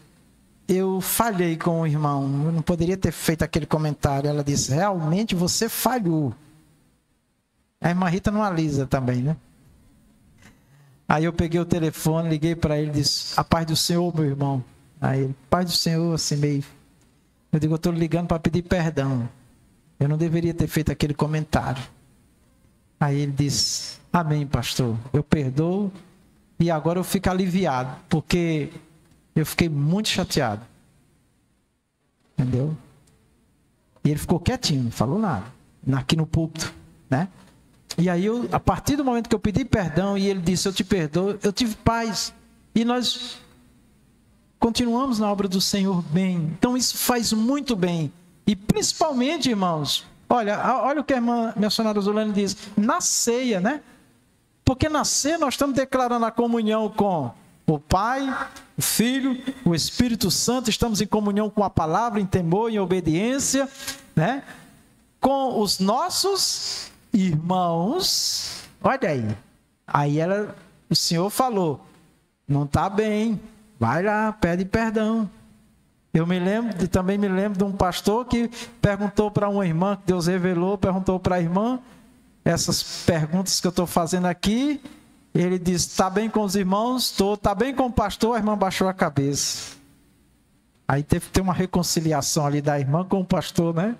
[SPEAKER 1] eu falhei com o irmão, eu não poderia ter feito aquele comentário. Ela disse, realmente você falhou. A irmã Rita não alisa também, né? Aí eu peguei o telefone, liguei para ele e disse, a paz do Senhor, meu irmão. Aí ele, paz do Senhor, assim meio... Eu digo, eu estou ligando para pedir perdão. Eu não deveria ter feito aquele comentário. Aí ele disse, amém, pastor, eu perdoo e agora eu fico aliviado, porque eu fiquei muito chateado. Entendeu? E ele ficou quietinho, não falou nada, aqui no púlpito, né? E aí, a partir do momento que eu pedi perdão e ele disse, eu te perdoo, eu tive paz. E nós continuamos na obra do Senhor bem. Então isso faz muito bem. E principalmente, irmãos, olha o que a irmã missionária Zulane diz, na ceia, né? Porque na ceia nós estamos declarando a comunhão com o Pai, o Filho, o Espírito Santo, estamos em comunhão com a palavra, em temor, em obediência, né? Com os nossos irmãos. Olha aí. Aí o Senhor falou, não está bem, vai lá, pede perdão. Também me lembro de um pastor que perguntou para uma irmã, que Deus revelou, perguntou para a irmã, essas perguntas que eu estou fazendo aqui, ele disse, está bem com os irmãos? Está bem com o pastor? A irmã baixou a cabeça. Aí teve que ter uma reconciliação ali da irmã com o pastor, né?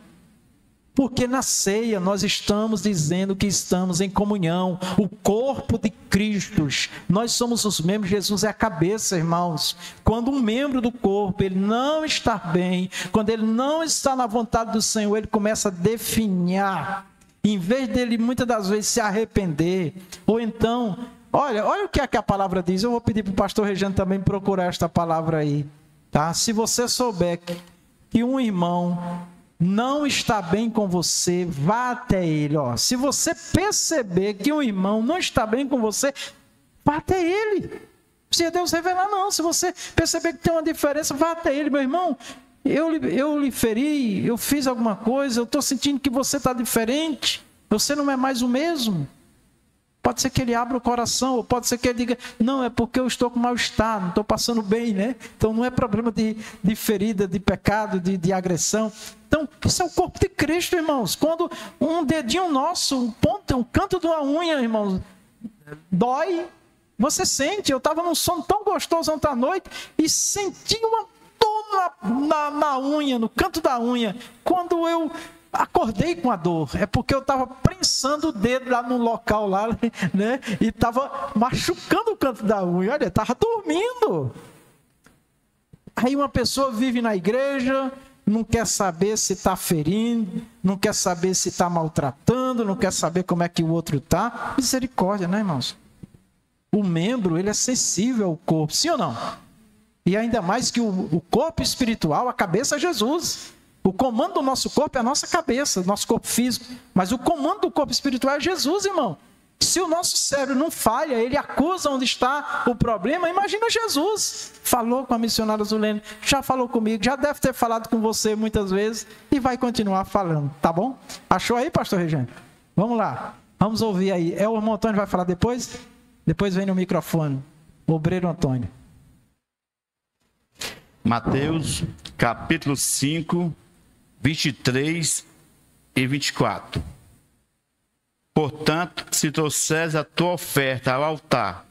[SPEAKER 1] Porque na ceia nós estamos dizendo que estamos em comunhão, o corpo de Cristo, nós somos os membros, Jesus é a cabeça, irmãos. Quando um membro do corpo ele não está bem, quando ele não está na vontade do Senhor, ele começa a definhar, em vez dele muitas das vezes se arrepender, ou então, olha o que é que a palavra diz, eu vou pedir para o pastor Regiano também procurar esta palavra aí, tá? Se você souber que um irmão não está bem com você, vá até ele. Se você perceber que um irmão não está bem com você, vá até ele. Não precisa Deus revelar, não. Se você perceber que tem uma diferença, vá até ele. Meu irmão, eu lhe feri, eu fiz alguma coisa, eu estou sentindo que você está diferente, você não é mais o mesmo. Pode ser que ele abra o coração, ou pode ser que ele diga, não, é porque eu estou com mal-estar, não estou passando bem, né? Então não é problema de ferida, de pecado, de agressão. Então, isso é o corpo de Cristo, irmãos. Quando um dedinho nosso, um canto de uma unha, irmãos, dói, você sente. Eu estava num sono tão gostoso ontem à noite e senti uma dor na unha, no canto da unha. Quando eu acordei com a dor, é porque eu estava prensando o dedo lá no local lá, né? E estava machucando o canto da unha. Olha, estava dormindo. Aí uma pessoa vive na igreja, não quer saber se está ferindo, não quer saber se está maltratando, não quer saber como é que o outro está. Misericórdia, né, irmãos? O membro, ele é sensível ao corpo, sim ou não? E ainda mais que o corpo espiritual, a cabeça é Jesus. O comando do nosso corpo é a nossa cabeça, nosso corpo físico. Mas o comando do corpo espiritual é Jesus, irmão. Se o nosso cérebro não falha, ele acusa onde está o problema. Imagina Jesus. Falou com a missionária Zulene, já falou comigo, já deve ter falado com você muitas vezes e vai continuar falando, tá bom? Achou aí, pastor Regiane? Vamos lá, vamos ouvir aí. O irmão Antônio vai falar depois? Depois vem no microfone. O obreiro Antônio.
[SPEAKER 3] Mateus, capítulo 5, 23 e 24. Portanto, se trouxeres a tua oferta ao altar,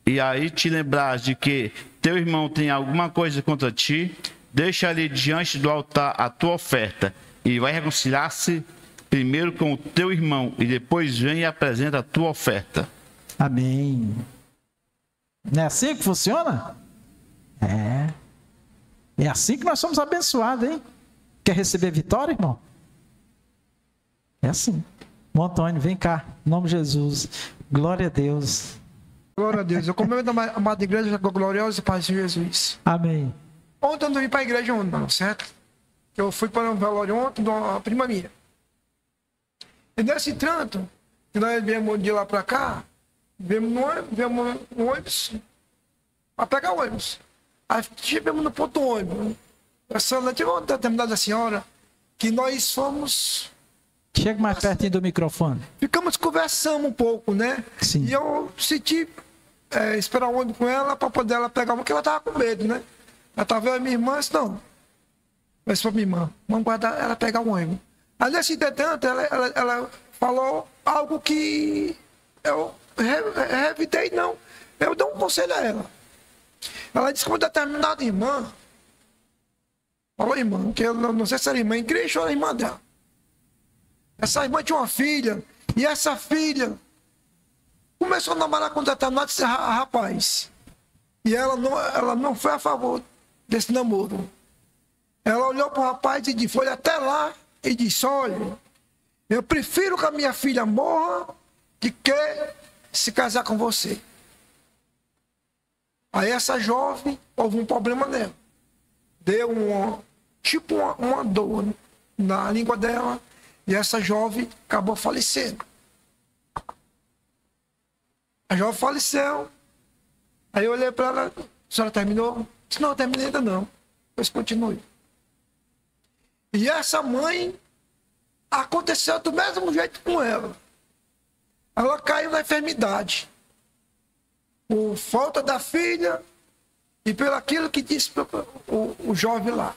[SPEAKER 3] e aí te lembrares de que teu irmão tem alguma coisa contra ti, deixa ali diante do altar a tua oferta, e vai reconciliar-se primeiro com o teu irmão, e depois vem e apresenta a tua oferta.
[SPEAKER 1] Amém. Não é assim que funciona? É assim que nós somos abençoados, hein? Quer receber vitória, irmão? É assim. Bom, Antônio, vem cá. Em nome de Jesus. Glória a Deus.
[SPEAKER 6] Glória a Deus. Eu cumprimento a amada igreja gloriosa Paz de Jesus.
[SPEAKER 1] Amém.
[SPEAKER 6] Ontem eu não vim para a igreja ontem, não, certo? Eu fui para um velório ontem de uma prima minha. E nesse trânsito, que nós viemos de lá para cá, viemos no ônibus, para pegar o ônibus. Aí chegamos no ponto do ônibus. Essa tive uma determinada senhora que nós fomos...
[SPEAKER 1] Chega mais pertinho do microfone.
[SPEAKER 6] Ficamos conversando um pouco, né?
[SPEAKER 1] Sim.
[SPEAKER 6] E eu senti esperar o ônibus com ela para poder ela pegar, porque ela estava com medo, né? Ela estava vendo a minha irmã, disse, não. Mas foi minha irmã, vamos guardar ela pegar o ônibus. Aí nesse entretanto, ela falou algo que eu revidei, não. Eu dei um conselho a ela. Ela disse que uma determinada irmã, falou irmã, que eu não sei se era irmã em Cristo ou era irmã dela. Essa irmã tinha uma filha, e essa filha começou a namorar com um determinado rapaz. E ela não foi a favor desse namoro. Ela olhou para o rapaz e disse, foi até lá e disse, olha, eu prefiro que a minha filha morra do que se casar com você. Aí essa jovem, houve um problema nela. Deu uma dor na língua dela. E essa jovem acabou falecendo. A jovem faleceu. Aí eu olhei para ela, a senhora terminou? Disse, não, terminei ainda não. Pois continue. E essa mãe, aconteceu do mesmo jeito com ela. Ela caiu na enfermidade. Por falta da filha e pelo aquilo que disse o jovem lá.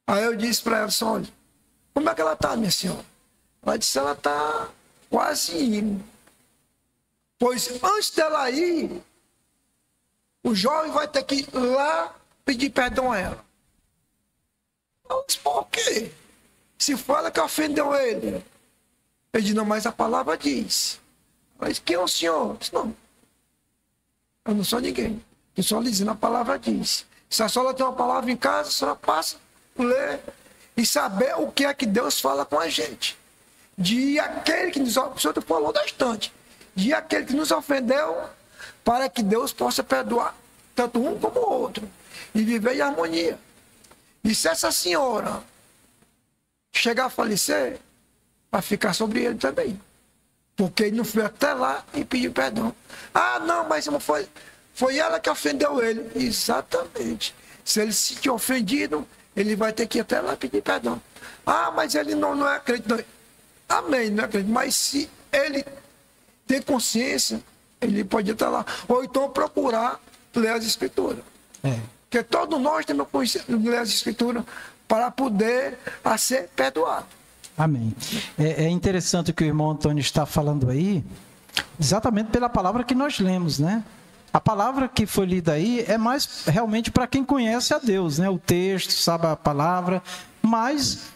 [SPEAKER 6] Aí eu disse para ela, olha, como é que ela está, minha senhora? Ela disse, ela está quase indo. Pois antes dela ir, o jovem vai ter que ir lá pedir perdão a ela. Ela disse, por quê? Se fala que ofendeu ele. Ele disse, não, mas a palavra diz. Ela disse, quem é o senhor? Eu disse, não. Eu não sou ninguém. Eu só lhe dizendo, a palavra diz. Se a senhora tem uma palavra em casa, a senhora passa, lê. E saber o que é que Deus fala com a gente. De aquele que nos... O senhor falou bastante. De aquele que nos ofendeu, para que Deus possa perdoar, tanto um como o outro. E viver em harmonia. E se essa senhora chegar a falecer, vai ficar sobre ele também. Porque ele não foi até lá e pediu perdão. Ah, não, mas não foi ela que ofendeu ele. Exatamente. Se ele se sentir ofendido, ele vai ter que ir até lá pedir perdão. Ah, mas ele não é crente. Não. Amém, não é crente. Mas se ele tem consciência, ele pode estar lá. Ou então procurar ler as escrituras. Porque todos nós temos que ler as escrituras para poder ser perdoado.
[SPEAKER 1] Amém. É interessante o que o irmão Antônio está falando aí, exatamente pela palavra que nós lemos, né? A palavra que foi lida aí é mais realmente para quem conhece a Deus, né? O texto, sabe a palavra, mas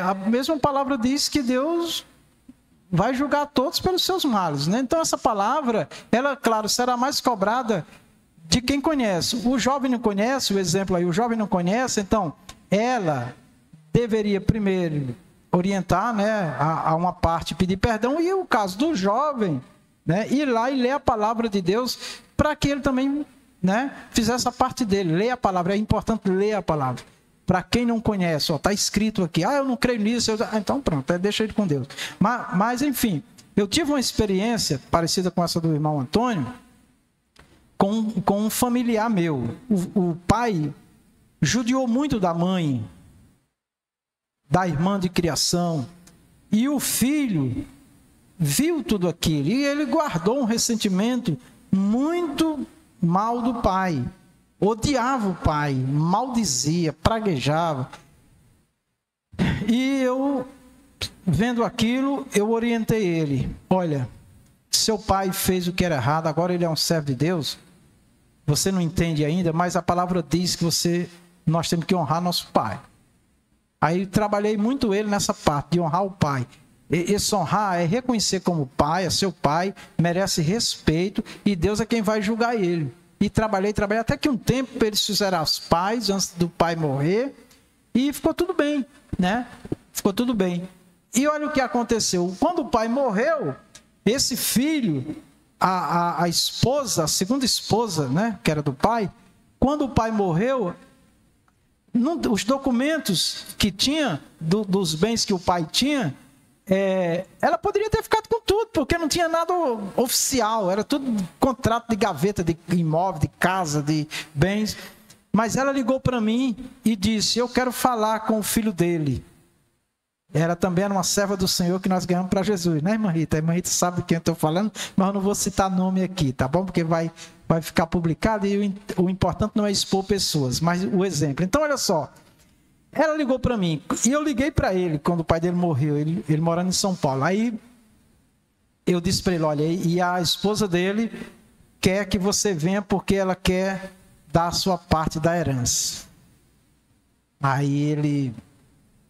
[SPEAKER 1] a mesma palavra diz que Deus vai julgar todos pelos seus males, né? Então essa palavra, ela, claro, será mais cobrada de quem conhece. O jovem não conhece, o exemplo aí, o jovem não conhece, então ela deveria primeiro orientar, né, a uma parte pedir perdão, e o caso do jovem, né, ir lá e ler a palavra de Deus para que ele também, né, fizesse a parte dele. Ler a palavra, é importante ler a palavra. Para quem não conhece, está escrito aqui, eu não creio nisso, então pronto, deixa ele com Deus. Mas enfim, Eu tive uma experiência parecida com essa do irmão Antônio, com um familiar meu. O pai judiou muito da mãe, da irmã de criação, e o filho viu tudo aquilo, e ele guardou um ressentimento muito mal do pai, odiava o pai, maldizia, praguejava. E eu, vendo aquilo, eu orientei ele: olha, seu pai fez o que era errado, agora ele é um servo de Deus, você não entende ainda, mas a palavra diz que nós temos que honrar nosso pai. Aí trabalhei muito ele nessa parte de honrar o pai. Esse honrar é reconhecer como pai, é seu pai, merece respeito, e Deus é quem vai julgar ele. E trabalhei, até que um tempo eles fizeram as pazes antes do pai morrer, e ficou tudo bem, né? Ficou tudo bem. E olha o que aconteceu. Quando o pai morreu, esse filho, a esposa, a segunda esposa, né, que era do pai, quando o pai morreu, os documentos que tinha, dos bens que o pai tinha, ela poderia ter ficado com tudo, porque não tinha nada oficial, era tudo contrato de gaveta, de imóvel, de casa, de bens. Mas ela ligou para mim e disse: eu quero falar com o filho dele. Ela também era uma serva do Senhor que nós ganhamos para Jesus, né, irmã Rita? A irmã Rita sabe de quem eu estou falando, mas eu não vou citar nome aqui, tá bom? Porque vai ficar publicado, e o importante não é expor pessoas, mas o exemplo. Então, olha só, ela ligou para mim, e eu liguei para ele quando o pai dele morreu, ele morando em São Paulo. Aí eu disse para ele: olha, e a esposa dele quer que você venha porque ela quer dar a sua parte da herança. Aí ele: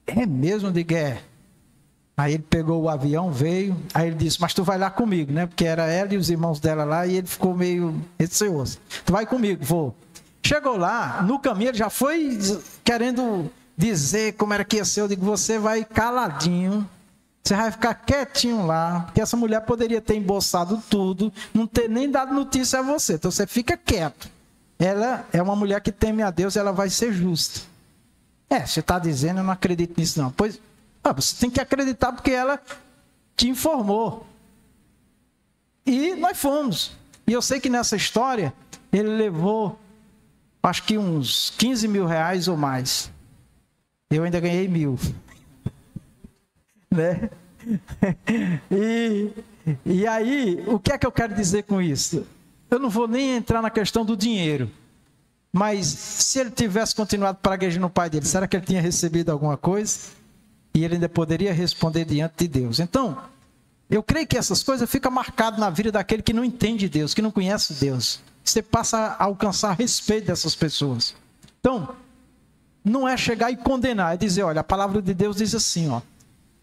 [SPEAKER 1] é mesmo? Eu digo: é. Aí ele pegou o avião, veio, aí ele disse: mas tu vai lá comigo, né? Porque era ela e os irmãos dela lá, e ele ficou meio receoso. Tu vai comigo? Vou. Chegou lá, no caminho ele já foi querendo dizer como era que ia ser. Eu digo: você vai caladinho, você vai ficar quietinho lá, porque essa mulher poderia ter embolsado tudo, não ter nem dado notícia a você, então você fica quieto. Ela é uma mulher que teme a Deus, ela vai ser justa. Você está dizendo, eu não acredito nisso não. Pois, você tem que acreditar porque ela te informou. E nós fomos. E eu sei que nessa história, ele levou, acho que uns 15 mil reais ou mais. Eu ainda ganhei 1.000. Né? E aí, o que é que eu quero dizer com isso? Eu não vou nem entrar na questão do dinheiro. Mas se ele tivesse continuado praguejando o pai dele, será que ele tinha recebido alguma coisa? E ele ainda poderia responder diante de Deus. Então, eu creio que essas coisas ficam marcadas na vida daquele que não entende Deus, que não conhece Deus. Você passa a alcançar respeito dessas pessoas. Então, não é chegar e condenar, é dizer: olha, a palavra de Deus diz assim, ó,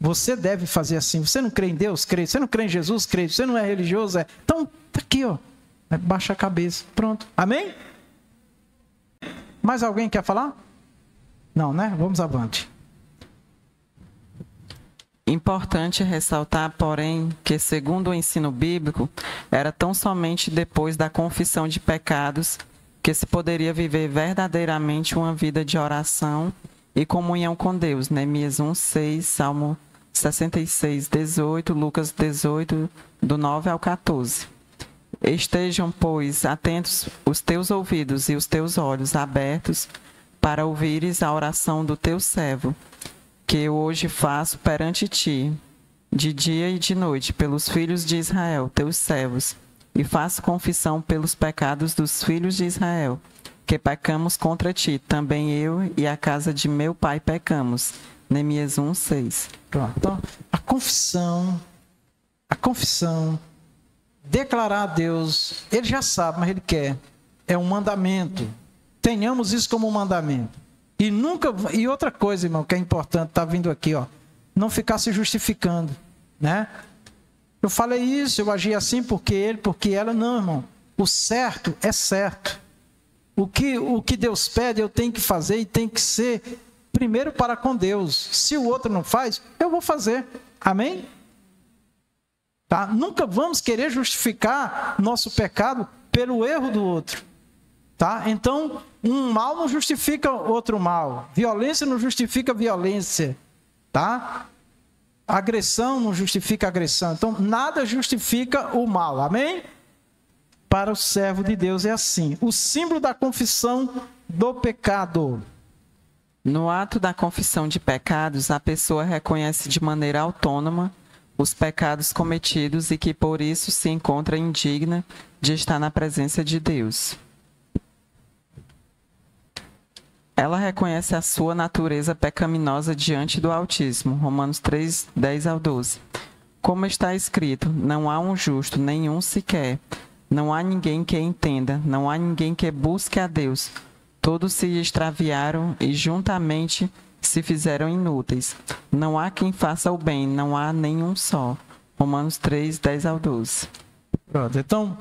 [SPEAKER 1] você deve fazer assim. Você não crê em Deus? Crê. Você não crê em Jesus? Crê. Você não é religioso? Então, tá aqui, ó. Baixa a cabeça. Pronto. Amém? Mais alguém quer falar? Não, né? Vamos avante.
[SPEAKER 2] Importante ressaltar, porém, que segundo o ensino bíblico, era tão somente depois da confissão de pecados que se poderia viver verdadeiramente uma vida de oração e comunhão com Deus. Neemias 1:6, Salmo 66:18, Lucas 18, do 9 ao 14. Estejam, pois, atentos os teus ouvidos e os teus olhos abertos para ouvires a oração do teu servo, que eu hoje faço perante ti, de dia e de noite, pelos filhos de Israel, teus servos, e faço confissão pelos pecados dos filhos de Israel, que pecamos contra ti, também eu e a casa de meu pai pecamos. Neemias 1:6.
[SPEAKER 1] Pronto. Então, a confissão, declarar a Deus, ele já sabe, mas ele quer. É um mandamento. Tenhamos isso como um mandamento. E outra coisa, irmão, que é importante, está vindo aqui, ó, não ficar se justificando, né? Eu falei isso, eu agi assim porque ele, porque ela. Não, irmão. O certo é certo. O que Deus pede, eu tenho que fazer e tem que ser primeiro para com Deus. Se o outro não faz, eu vou fazer. Amém? Tá? Nunca vamos querer justificar nosso pecado pelo erro do outro. Tá? Então, um mal não justifica outro mal. Violência não justifica violência. Tá? Agressão não justifica agressão. Então, nada justifica o mal. Amém? Para o servo de Deus é assim. O símbolo da confissão do pecado.
[SPEAKER 2] No ato da confissão de pecados, a pessoa reconhece de maneira autônoma os pecados cometidos e que por isso se encontra indigna de estar na presença de Deus. Ela reconhece a sua natureza pecaminosa diante do Altíssimo. Romanos 3, 10 ao 12. Como está escrito, não há um justo, nenhum sequer. Não há ninguém que entenda, não há ninguém que busque a Deus. Todos se extraviaram e juntamente se fizeram inúteis. Não há quem faça o bem, não há nenhum só. Romanos 3, 10 ao 12.
[SPEAKER 1] Pronto, então,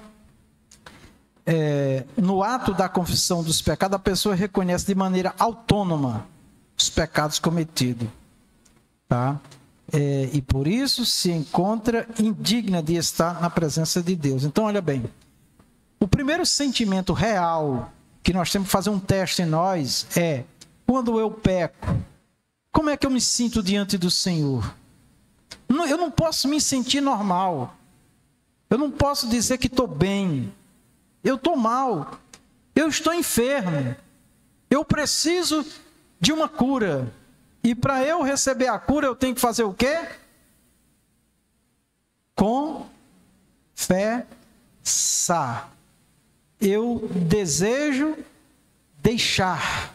[SPEAKER 1] no ato da confissão dos pecados, a pessoa reconhece de maneira autônoma os pecados cometidos. Tá? E por isso se encontra indigna de estar na presença de Deus. Então, olha bem, o primeiro sentimento real que nós temos que fazer um teste em nós é, quando eu peco, como é que eu me sinto diante do Senhor? Eu não posso me sentir normal. Eu não posso dizer que estou bem. Eu estou mal. Eu estou enfermo. Eu preciso de uma cura. E para eu receber a cura, eu tenho que fazer o quê? Confessar. Eu desejo deixar.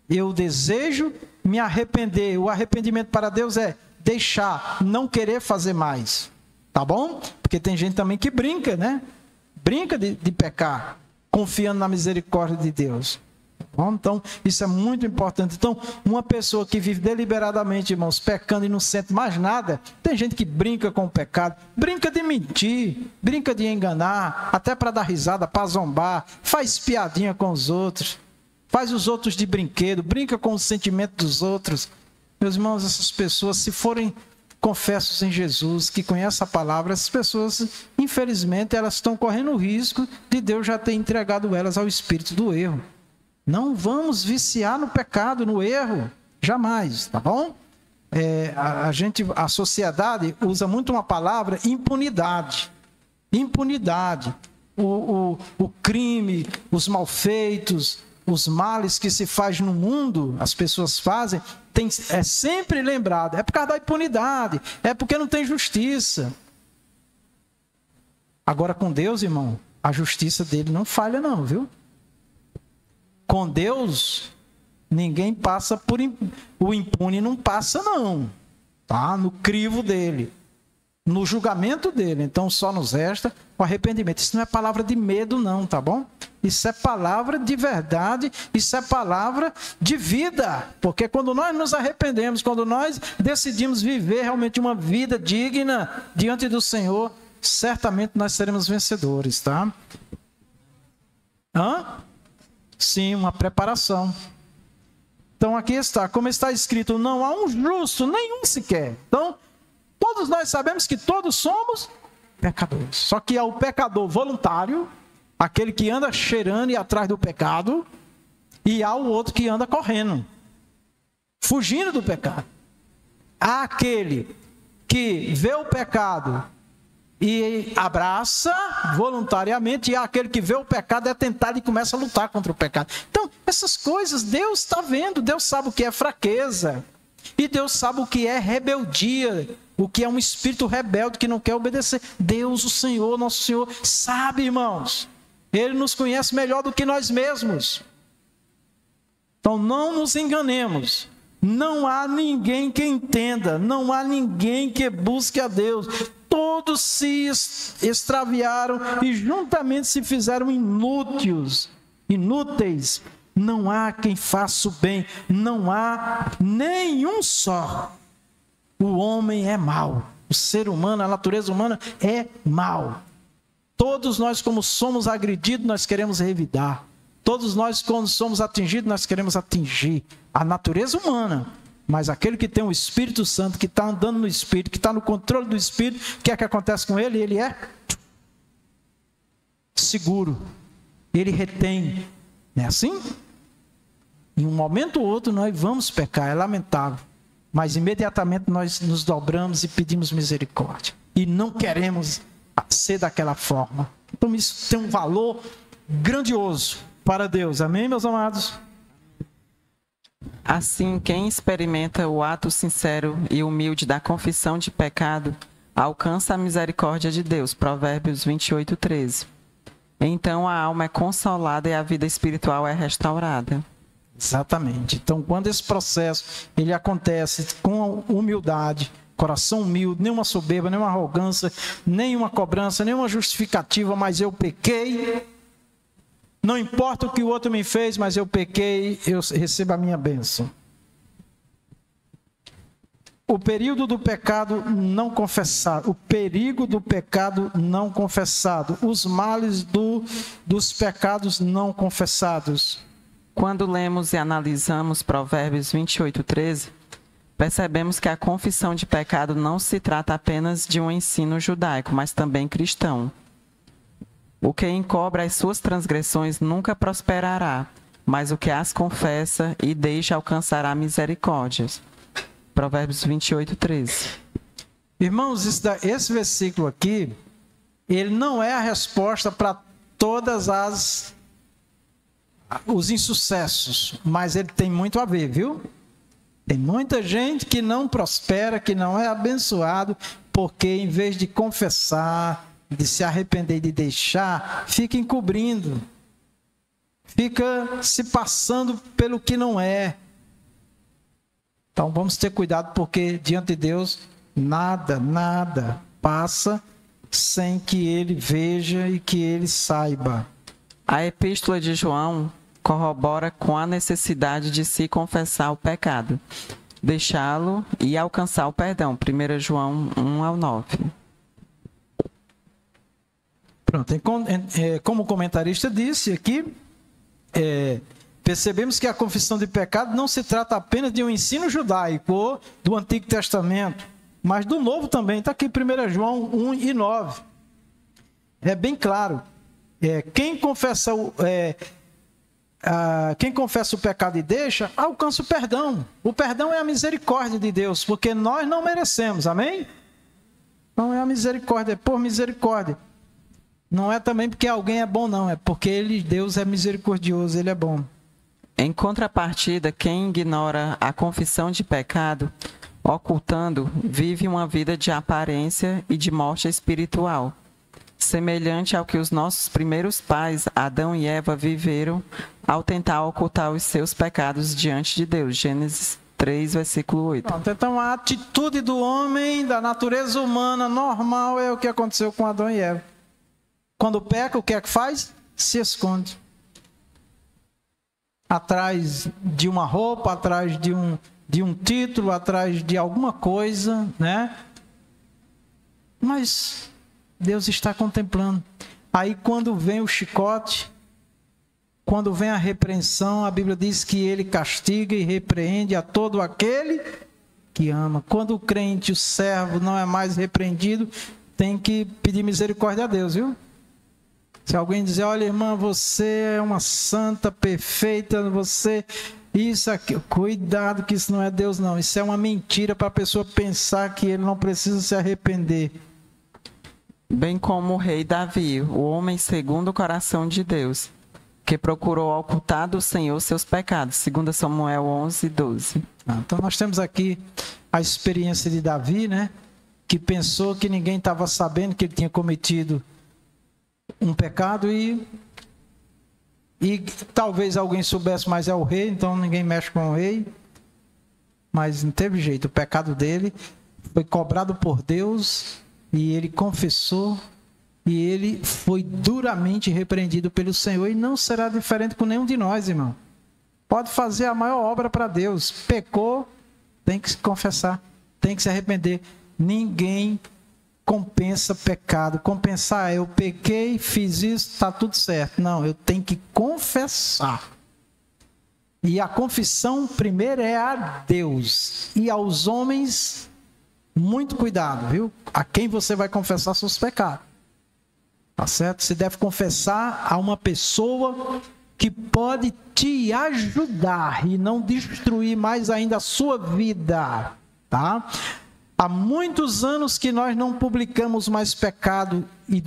[SPEAKER 1] Eu desejo me arrepender. O arrependimento para Deus é deixar, não querer fazer mais. Tá bom? Porque tem gente também que brinca, né? Brinca de pecar, confiando na misericórdia de Deus. Bom, então, isso é muito importante. Então, uma pessoa que vive deliberadamente, irmãos, pecando e não sente mais nada, tem gente que brinca com o pecado, brinca de mentir, brinca de enganar, até para dar risada, para zombar, faz piadinha com os outros, faz os outros de brinquedo, brinca com o sentimento dos outros. Meus irmãos, essas pessoas, se forem confessos em Jesus, que conhecem a palavra, essas pessoas, infelizmente, elas estão correndo o risco de Deus já ter entregado elas ao espírito do erro. Não vamos viciar no pecado, no erro, jamais, tá bom? A sociedade usa muito uma palavra, impunidade. Impunidade. O crime, os malfeitos, os males que se faz no mundo, as pessoas fazem, é sempre lembrado. É por causa da impunidade, é porque não tem justiça. Agora com Deus, irmão, a justiça dele não falha não, viu? Com Deus, ninguém passa por... O impune não passa não, tá? No crivo dele, no julgamento dele. Então só nos resta o arrependimento. Isso não é palavra de medo não, tá bom? Isso é palavra de verdade, isso é palavra de vida. Porque quando nós nos arrependemos, quando nós decidimos viver realmente uma vida digna diante do Senhor, certamente nós seremos vencedores, tá? Sim, uma preparação. Então aqui está, como está escrito, não há um justo, nenhum sequer. Então, todos nós sabemos que todos somos pecadores. Só que há o pecador voluntário, aquele que anda cheirando e atrás do pecado, e há o outro que anda correndo, fugindo do pecado. Há aquele que vê o pecado e abraça voluntariamente, e há aquele que vê o pecado, é tentado e começa a lutar contra o pecado. Então, essas coisas Deus está vendo, Deus sabe o que é fraqueza, e Deus sabe o que é rebeldia, o que é um espírito rebelde que não quer obedecer. Deus, o Senhor, nosso Senhor, sabe, irmãos. Ele nos conhece melhor do que nós mesmos. Então não nos enganemos. Não há ninguém que entenda, não há ninguém que busque a Deus. Todos se extraviaram e juntamente se fizeram inúteis. Não há quem faça o bem, não há nenhum só. O homem é mau, o ser humano, a natureza humana é mau. Todos nós, como somos agredidos, nós queremos revidar. Todos nós, quando somos atingidos, nós queremos atingir a natureza humana. Mas aquele que tem o Espírito Santo, que está andando no Espírito, que está no controle do Espírito, o que é que acontece com ele? Ele é seguro. Ele retém. Não é assim? Em um momento ou outro nós vamos pecar, é lamentável. mas imediatamente nós nos dobramos e pedimos misericórdia. E não queremos ser daquela forma. Então isso tem um valor grandioso para Deus. Amém, meus amados?
[SPEAKER 2] Assim, quem experimenta o ato sincero e humilde da confissão de pecado alcança a misericórdia de Deus. Provérbios 28, 13. Então a alma é consolada e a vida espiritual é restaurada.
[SPEAKER 1] Exatamente. Então, quando esse processo ele acontece com humildade, coração humilde, nenhuma soberba, nenhuma arrogância, nenhuma cobrança, nenhuma justificativa, mas eu pequei. Não importa o que o outro me fez, mas eu pequei, eu recebo a minha bênção. O período do pecado não confessado, o perigo do pecado não confessado, os males dos pecados não confessados.
[SPEAKER 2] Quando lemos e analisamos Provérbios 28, 13, percebemos que a confissão de pecado não se trata apenas de um ensino judaico, mas também cristão. O que encobre as suas transgressões nunca prosperará, mas o que as confessa e deixa alcançará misericórdias. Provérbios 28, 13.
[SPEAKER 1] Irmãos, esse versículo aqui, ele não é a resposta para todas os insucessos, mas ele tem muito a ver, viu? Tem muita gente que não prospera, que não é abençoado, porque em vez de confessar, de se arrepender e de deixar, fica encobrindo, fica se passando pelo que não é. Então vamos ter cuidado, porque diante de Deus nada passa sem que ele veja e que ele saiba.
[SPEAKER 2] A epístola de João corrobora com a necessidade de se confessar o pecado, deixá-lo e alcançar o perdão. 1 João 1 ao 9.
[SPEAKER 1] Pronto, como o comentarista disse aqui, percebemos que a confissão de pecado não se trata apenas de um ensino judaico ou do Antigo Testamento, mas do Novo também. Está aqui 1 João 1 e 9. É bem claro. Quem confessa o pecado e deixa, alcança o perdão. O perdão é a misericórdia de Deus, porque nós não merecemos, amém? Não é a misericórdia, é por misericórdia. Não é também porque alguém é bom, não. É porque Deus é misericordioso, Ele é bom.
[SPEAKER 2] Em contrapartida, quem ignora a confissão de pecado, ocultando, vive uma vida de aparência e de morte espiritual, semelhante ao que os nossos primeiros pais, Adão e Eva, viveram ao tentar ocultar os seus pecados diante de Deus. Gênesis 3, versículo 8.
[SPEAKER 1] Então, a atitude do homem, da natureza humana normal, é o que aconteceu com Adão e Eva. Quando peca, o que é que faz? Se esconde. Atrás de uma roupa, atrás de um título, atrás de alguma coisa, né? Mas Deus está contemplando. Aí quando vem o chicote, quando vem a repreensão, a Bíblia diz que Ele castiga e repreende a todo aquele que ama. Quando o crente, o servo, não é mais repreendido, tem que pedir misericórdia a Deus, viu? Se alguém dizer, olha, irmã, você é uma santa, perfeita, você... Isso aqui, cuidado que isso não é Deus, não. Isso é uma mentira para a pessoa pensar que ele não precisa se arrepender.
[SPEAKER 2] Bem como o rei Davi, o homem segundo o coração de Deus, que procurou ocultar do Senhor seus pecados. 2 Samuel 11, 12.
[SPEAKER 1] Então nós temos aqui a experiência de Davi, né? Que pensou que ninguém estava sabendo que ele tinha cometido um pecado e talvez alguém soubesse, mas é o rei, então ninguém mexe com o rei. Mas não teve jeito, o pecado dele foi cobrado por Deus e ele confessou e ele foi duramente repreendido pelo Senhor, e não será diferente com nenhum de nós, irmão. Pode fazer a maior obra para Deus, pecou, tem que se confessar, tem que se arrepender. Ninguém compensa pecado. Compensar eu pequei, fiz isso, está tudo certo. Não, eu tenho que confessar. E a confissão primeiro é a Deus. E aos homens, muito cuidado, viu? A quem você vai confessar seus pecados. Tá certo? Você deve confessar a uma pessoa que pode te ajudar e não destruir mais ainda a sua vida. tá? Há muitos anos que nós não publicamos mais pecado e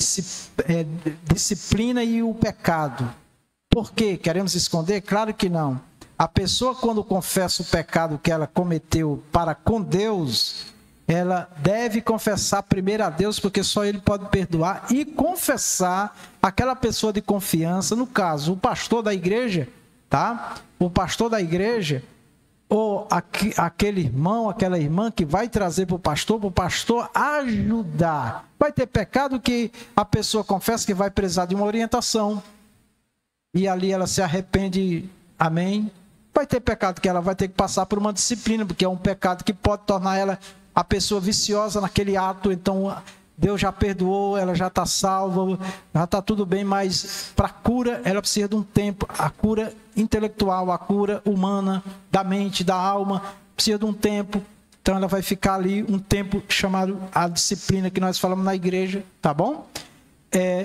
[SPEAKER 1] disciplina e o pecado. Por quê? Queremos esconder? Claro que não. A pessoa, quando confessa o pecado que ela cometeu para com Deus, ela deve confessar primeiro a Deus, porque só Ele pode perdoar, e confessar aquela pessoa de confiança, no caso, o pastor da igreja, tá? O pastor da igreja, ou aquele irmão, aquela irmã que vai trazer para o pastor ajudar. Vai ter pecado que a pessoa confessa que vai precisar de uma orientação, e ali ela se arrepende, amém? Vai ter pecado que ela vai ter que passar por uma disciplina, porque é um pecado que pode tornar ela a pessoa viciosa naquele ato. Então Deus já perdoou, ela já está salva, já está tudo bem, mas para a cura ela precisa de um tempo. A cura intelectual, a cura humana, da mente, da alma, precisa de um tempo. Então ela vai ficar ali um tempo chamado a disciplina que nós falamos na igreja, tá bom?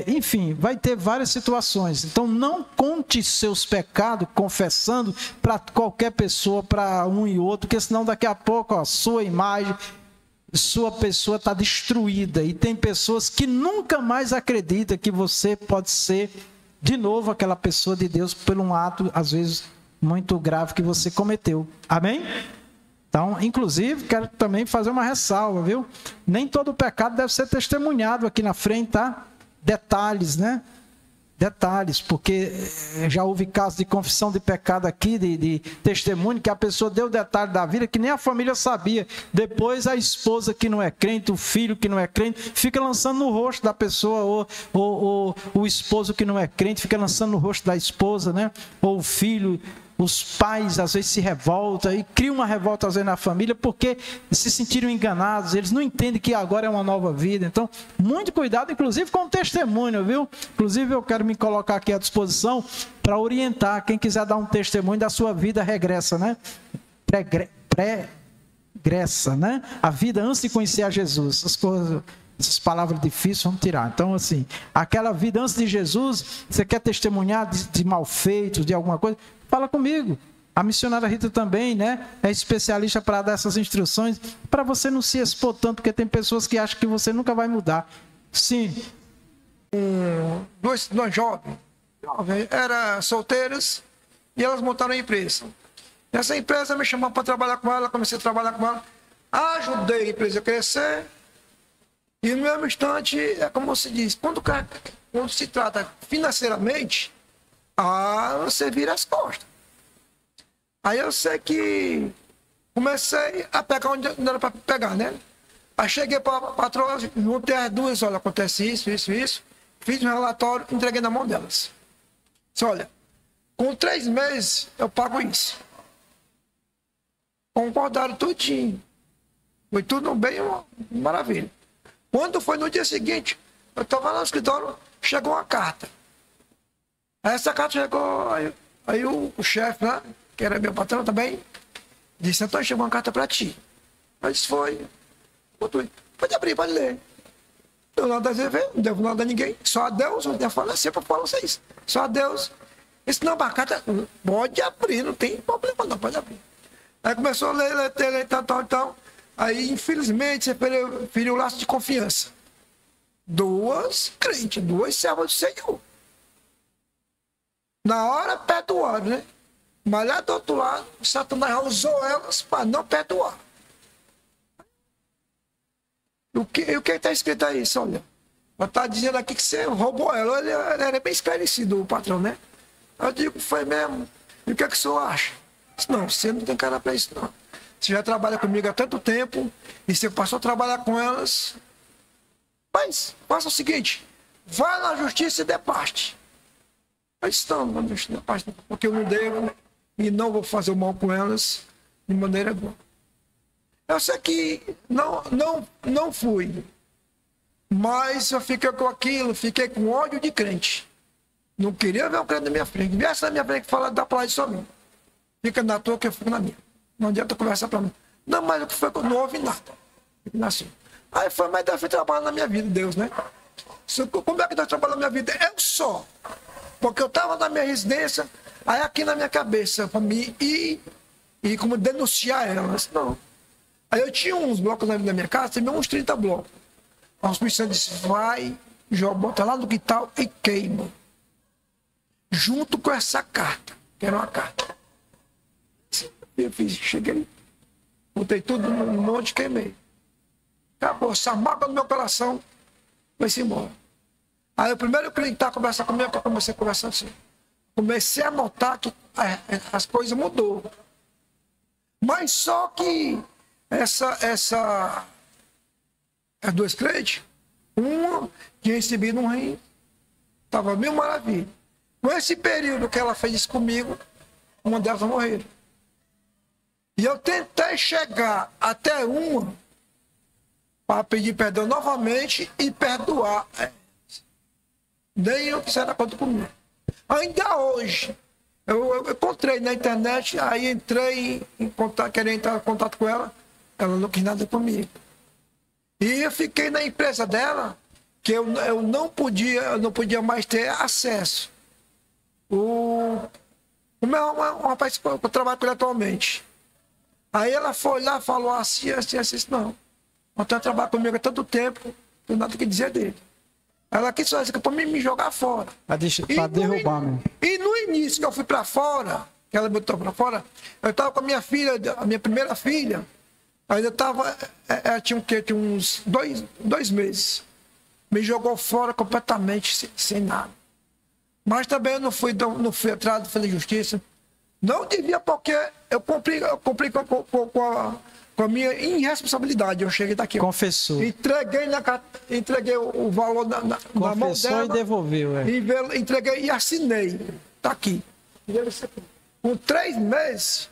[SPEAKER 1] Enfim, vai ter várias situações. Então não conte seus pecados confessando para qualquer pessoa, para um e outro, porque senão daqui a pouco a sua imagem, sua pessoa está destruída. E tem pessoas que nunca mais acreditam que você pode ser de novo aquela pessoa de Deus por um ato, às vezes, muito grave que você cometeu. Amém? Então, inclusive, quero também fazer uma ressalva, viu? Nem todo pecado deve ser testemunhado aqui na frente, tá? Detalhes, né? Detalhes, porque já houve casos de confissão de pecado aqui, de testemunho, que a pessoa deu detalhe da vida que nem a família sabia. Depois a esposa que não é crente, o filho que não é crente, fica lançando no rosto da pessoa, ou o esposo que não é crente, fica lançando no rosto da esposa, né? Ou o filho. Os pais às vezes se revoltam e criam uma revolta às vezes na família porque se sentiram enganados, eles não entendem que agora é uma nova vida. Então, muito cuidado, inclusive com o testemunho, viu? Inclusive eu quero me colocar aqui à disposição para orientar quem quiser dar um testemunho da sua vida regressa, né? Pregressa, né? A vida antes de conhecer a Jesus. Essas coisas, essas palavras difíceis, vamos tirar. Então, assim, aquela vida antes de Jesus, você quer testemunhar de malfeitos, de alguma coisa? Fala comigo. A missionária Rita também, né? É especialista para dar essas instruções, para você não se expor tanto, porque tem pessoas que acham que você nunca vai mudar. Sim.
[SPEAKER 6] Duas jovens, eram solteiras, e elas montaram uma empresa. Essa empresa me chamou para trabalhar com ela, comecei a trabalhar com ela, ajudei a empresa a crescer, e no mesmo instante, é como se diz, quando se trata financeiramente, você vira as costas. Aí eu sei que comecei a pegar onde não era para pegar, né? Aí cheguei para a patroa, juntei as duas, olha, acontece isso, fiz um relatório, entreguei na mão delas. Disse, olha, com 3 meses eu pago isso. Concordaram tudinho. Foi tudo bem, uma maravilha. Quando foi no dia seguinte, eu estava lá no escritório, chegou uma carta. Aí essa carta chegou, aí o chefe lá, que era meu patrão também, disse, Antônio, chegou uma carta para ti. Aí disse, foi. Pode abrir, pode ler. Eu nada a ver, não devo nada a ninguém, só a Deus, eu falo sempre para vocês, só a Deus. Disse, não, a carta pode abrir, não tem problema não, pode abrir. Aí começou a ler, tal. Aí, infelizmente, você feriu o laço de confiança. 2 crentes, 2 servos do Senhor. Na hora, perdoaram, né? Mas lá do outro lado, Satanás usou elas para não perdoar. O que está escrito aí, olha? Está dizendo aqui que você roubou ela. Ele era bem esclarecido, o patrão, né? Eu digo, foi mesmo. E o que é que o senhor acha? Disse, não, você não tem cara para isso, não. Você já trabalha comigo há tanto tempo e você passou a trabalhar com elas. Mas, faça o seguinte, vá na justiça e dê parte. Eu disse, não, porque eu não devo e não vou fazer o mal com elas de maneira alguma. Eu sei que não fui, mas eu fiquei com aquilo, fiquei com ódio de crente. Não queria ver o crente na minha frente. Viesse na minha frente que fala da palavra de só mim. Fica na tua que eu fico na minha. Não adianta conversar para mim. Não, mas o que foi que não houve nada. Assim. Aí foi, mas Deus foi trabalhando na minha vida, Deus, né? Como é que Deus trabalha na minha vida? Eu só. Porque eu estava na minha residência, aí aqui na minha cabeça, para mim ir e como denunciar elas. Não. Aí eu tinha uns blocos na minha casa, tinha uns 30 blocos. A Espírito disse, vai, joga, bota lá no quintal e queima. Junto com essa carta, que era uma carta. Eu fiz, cheguei, botei tudo num monte e queimei. Acabou, essa mágoa no meu coração foi-se embora. Aí o primeiro cliente que estava conversando comigo, eu comecei a conversar assim. Comecei a notar que as coisas mudou. Mas só que as duas crentes, uma tinha recebido um rim, estava mil maravilha. Com esse período que ela fez isso comigo, uma delas morreu. E eu tentei chegar até uma para pedir perdão novamente e perdoar. Nem eu quiser dar conta comigo. Ainda hoje, eu encontrei na internet, aí entrei em contato, querendo entrar em contato com ela, ela não quis nada comigo. E eu fiquei na empresa dela, que eu não podia mais ter acesso. O rapaz que eu trabalho com ele atualmente. Aí ela foi lá, falou assim, não. Ela está trabalhando comigo há tanto tempo, não tenho nada que dizer dele. Ela quis fazer para me jogar fora.
[SPEAKER 1] Para derrubar, meu.
[SPEAKER 6] E no início que eu fui para fora, que ela botou para fora, eu estava com a minha filha, a minha primeira filha, ainda estava, ela tinha o quê? Tinha uns dois meses. Me jogou fora completamente, sem nada. Mas também eu não fui atrás de fazer justiça. Não devia, porque eu cumpri com a minha irresponsabilidade. Eu cheguei daqui.
[SPEAKER 1] Confessou.
[SPEAKER 6] Entreguei o valor na mão dela.
[SPEAKER 1] Confessou e devolveu.
[SPEAKER 6] Entreguei e assinei. Está aqui. Com 3 meses,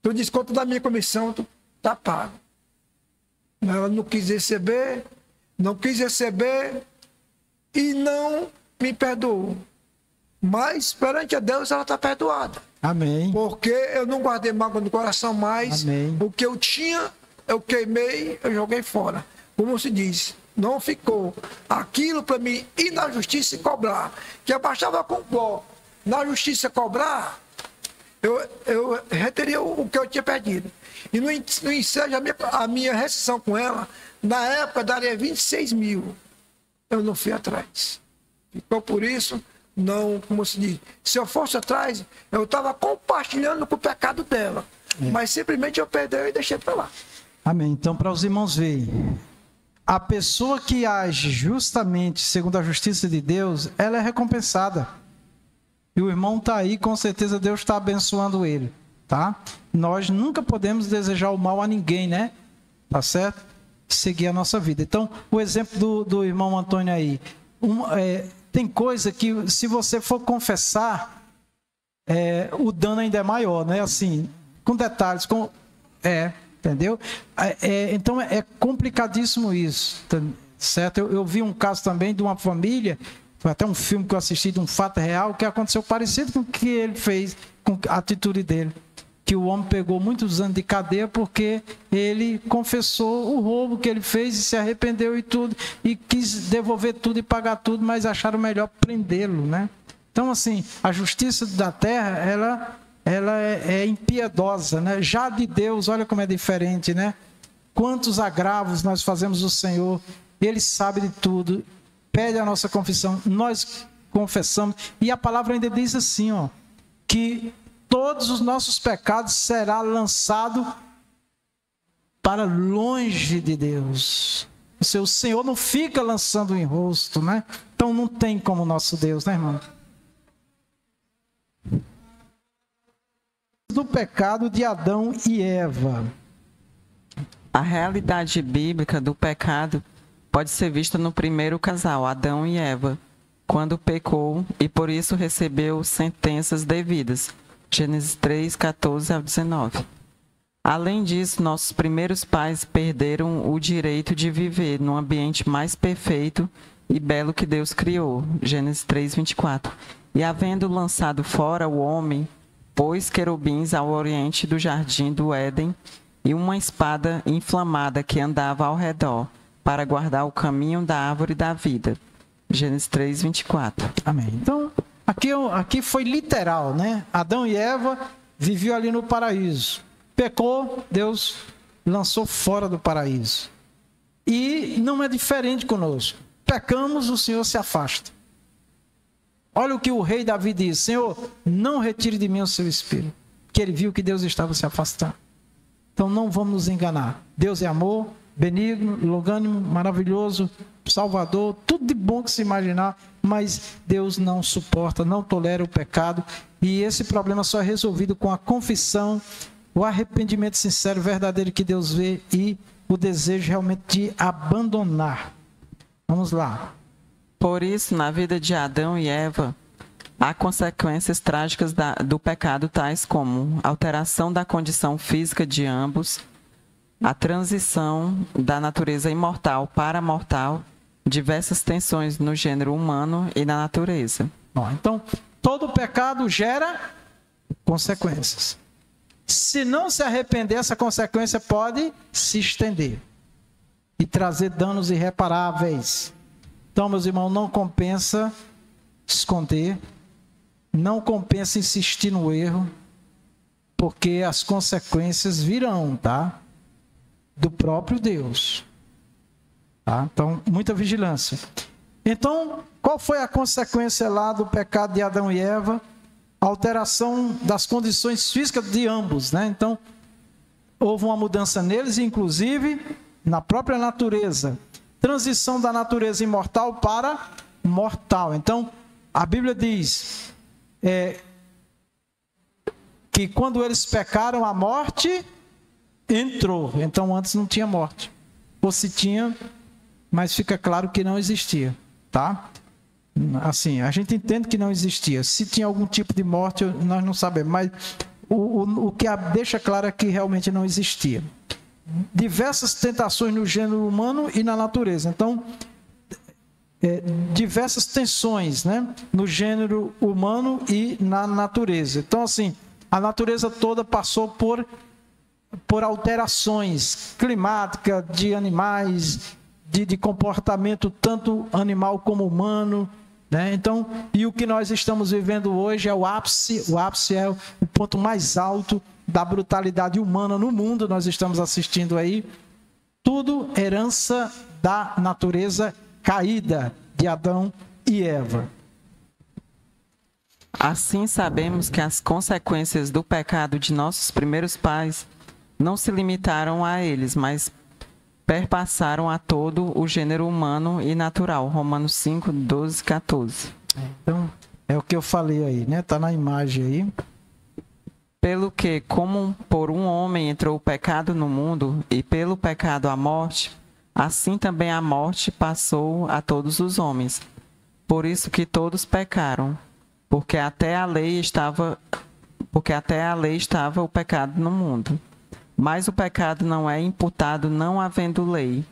[SPEAKER 6] o desconto da minha comissão está pago. Ela não quis receber e não me perdoou. Mas, perante a Deus, ela está perdoada.
[SPEAKER 1] Amém.
[SPEAKER 6] Porque eu não guardei mágoa no coração mais.
[SPEAKER 1] Amém.
[SPEAKER 6] O que eu tinha, eu queimei, eu joguei fora. Como se diz, não ficou aquilo para mim ir na justiça e cobrar. Que eu baixava com bloco. Na justiça cobrar, eu reteria o que eu tinha perdido. E no ensejo, a minha rescisão com ela, na época, daria 26 mil. Eu não fui atrás. Então, por isso, não, como se diz, se eu fosse atrás, eu estava compartilhando com o pecado dela. Mas simplesmente eu perdi e deixei para lá.
[SPEAKER 1] Amém. Então, para os irmãos verem, a pessoa que age justamente segundo a justiça de Deus, ela é recompensada. E o irmão está aí, com certeza Deus está abençoando ele, tá? Nós nunca podemos desejar o mal a ninguém, né? Tá certo? Seguir a nossa vida. Então, o exemplo do irmão Antônio aí, tem coisa que, se você for confessar, o dano ainda é maior, né? Assim, com detalhes, entendeu? Então, é complicadíssimo isso, certo? Eu vi um caso também de uma família, foi até um filme que eu assisti de um fato real, que aconteceu parecido com o que ele fez, com a atitude dele. Que o homem pegou muitos anos de cadeia porque ele confessou o roubo que ele fez e se arrependeu e tudo, e quis devolver tudo e pagar tudo, mas acharam melhor prendê-lo, né? Então, assim, a justiça da terra, ela é impiedosa, né? Já de Deus, olha como é diferente, né? Quantos agravos nós fazemos ao Senhor, Ele sabe de tudo, pede a nossa confissão, nós confessamos, e a palavra ainda diz assim, ó, que todos os nossos pecados será lançado para longe de Deus. O Senhor não fica lançando em rosto, né? Então não tem como o nosso Deus, né, irmão? Do pecado de Adão e Eva.
[SPEAKER 2] A realidade bíblica do pecado pode ser vista no primeiro casal, Adão e Eva, quando pecou e por isso recebeu sentenças devidas. Gênesis 3, 14 ao 19. Além disso, nossos primeiros pais perderam o direito de viver num ambiente mais perfeito e belo que Deus criou. Gênesis 3, 24. E havendo lançado fora o homem, pôs querubins ao oriente do jardim do Éden e uma espada inflamada que andava ao redor, para guardar o caminho da árvore da vida. Gênesis 3, 24.
[SPEAKER 1] Amém. Então, aqui foi literal, né? Adão e Eva viviam ali no paraíso. Pecou, Deus lançou fora do paraíso. E não é diferente conosco. Pecamos, o Senhor se afasta. Olha o que o rei Davi diz: Senhor, não retire de mim o seu espírito. Que ele viu que Deus estava se afastando. Então não vamos nos enganar. Deus é amor, benigno, longânimo, maravilhoso, salvador, tudo de bom que se imaginar, mas Deus não suporta, não tolera o pecado, e esse problema só é resolvido com a confissão, o arrependimento sincero, verdadeiro que Deus vê e o desejo realmente de abandonar. Vamos lá.
[SPEAKER 2] Por isso, na vida de Adão e Eva, há consequências trágicas do pecado, tais como alteração da condição física de ambos, a transição da natureza imortal para mortal, diversas tensões no gênero humano e na natureza.
[SPEAKER 1] Bom, então, todo pecado gera consequências. Se não se arrepender, essa consequência pode se estender e trazer danos irreparáveis. Então, meus irmãos, não compensa esconder, não compensa insistir no erro, porque as consequências virão, tá? Do próprio Deus. Tá? Então, muita vigilância. Então, qual foi a consequência lá do pecado de Adão e Eva? Alteração das condições físicas de ambos, né? Então, houve uma mudança neles, inclusive na própria natureza. Transição da natureza imortal para mortal. Então, a Bíblia diz que quando eles pecaram, a morte entrou. Então, antes não tinha morte. Ou se tinha, mas fica claro que não existia, tá? Assim, a gente entende que não existia. Se tinha algum tipo de morte, nós não sabemos, mas o que deixa claro é que realmente não existia. Diversas tentações no gênero humano e na natureza. Então, diversas tensões, né, no gênero humano e na natureza. Então, assim, a natureza toda passou por alterações climáticas, de animais, de comportamento tanto animal como humano, né? Então, e o que nós estamos vivendo hoje é o ápice é o ponto mais alto da brutalidade humana no mundo. Nós estamos assistindo aí, tudo herança da natureza caída de Adão e Eva.
[SPEAKER 2] Assim, sabemos que as consequências do pecado de nossos primeiros pais não se limitaram a eles, mas perpassaram a todo o gênero humano e natural. Romanos 5, 12, 14.
[SPEAKER 1] Então, é o que eu falei aí, né? Está na imagem aí.
[SPEAKER 2] Pelo que, como por um homem entrou o pecado no mundo, e pelo pecado a morte, assim também a morte passou a todos os homens. Por isso que todos pecaram, porque até a lei estava o pecado no mundo. Mas o pecado não é imputado não havendo lei.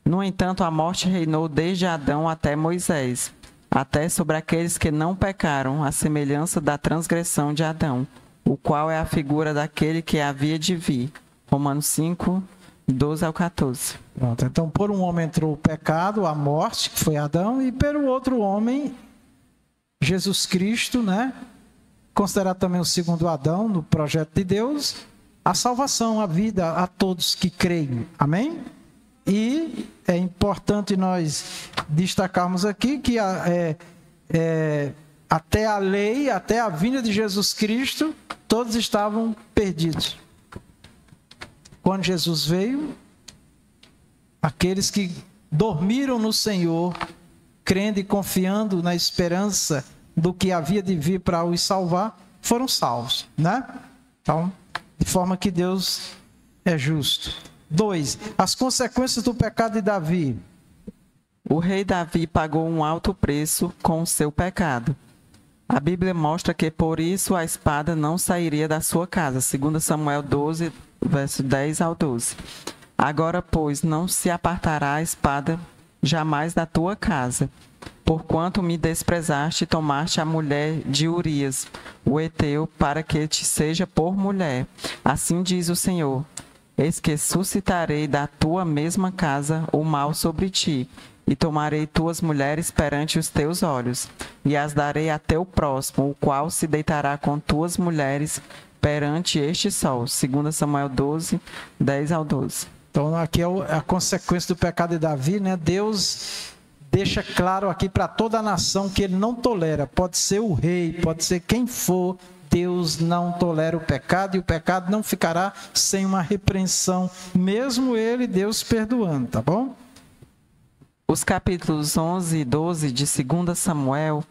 [SPEAKER 2] No entanto, a morte reinou desde Adão até Moisés, até sobre aqueles que não pecaram, à semelhança da transgressão de Adão, o qual é a figura daquele que havia de vir. Romanos 5, 12 ao 14.
[SPEAKER 1] Pronto, então, por um homem entrou o pecado, a morte, que foi Adão, e pelo outro homem, Jesus Cristo, né? Considerado também o segundo Adão, no projeto de Deus, a salvação, a vida a todos que creem. Amém? E é importante nós destacarmos aqui que até a lei, até a vinda de Jesus Cristo, todos estavam perdidos. Quando Jesus veio, aqueles que dormiram no Senhor, crendo e confiando na esperança do que havia de vir para os salvar, foram salvos, né? Então, de forma que Deus é justo. 2. As consequências do pecado de Davi.
[SPEAKER 2] O rei Davi pagou um alto preço com o seu pecado. A Bíblia mostra que por isso a espada não sairia da sua casa. 2 Samuel 12, verso 10 ao 12. Agora, pois, não se apartará a espada jamais da tua casa, porquanto me desprezaste e tomaste a mulher de Urias, o heteu, para que te seja por mulher. Assim diz o Senhor: eis que suscitarei da tua mesma casa o mal sobre ti, e tomarei tuas mulheres perante os teus olhos, e as darei a teu próximo, o qual se deitará com tuas mulheres, perante este sol. 2 Samuel 12, 10 ao 12.
[SPEAKER 1] Então, aqui é a consequência do pecado de Davi, né? Deus deixa claro aqui para toda a nação que ele não tolera. Pode ser o rei, pode ser quem for, Deus não tolera o pecado e o pecado não ficará sem uma repreensão, mesmo ele, Deus, perdoando, tá bom?
[SPEAKER 2] Os capítulos 11 e 12 de 2 Samuel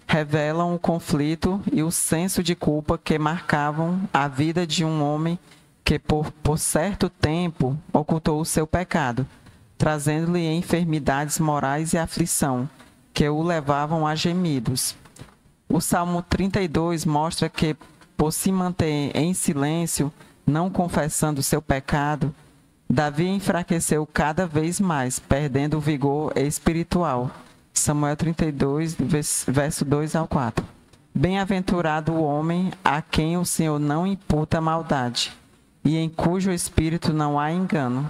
[SPEAKER 2] revelam o conflito e o senso de culpa que marcavam a vida de um homem que por certo tempo ocultou o seu pecado, trazendo-lhe enfermidades morais e aflição, que o levavam a gemidos. O Salmo 32 mostra que, por se manter em silêncio, não confessando seu pecado, Davi enfraqueceu cada vez mais, perdendo o vigor espiritual. Samuel 32, verso 2 ao 4. Bem-aventurado o homem a quem o Senhor não imputa maldade, e em cujo espírito não há engano.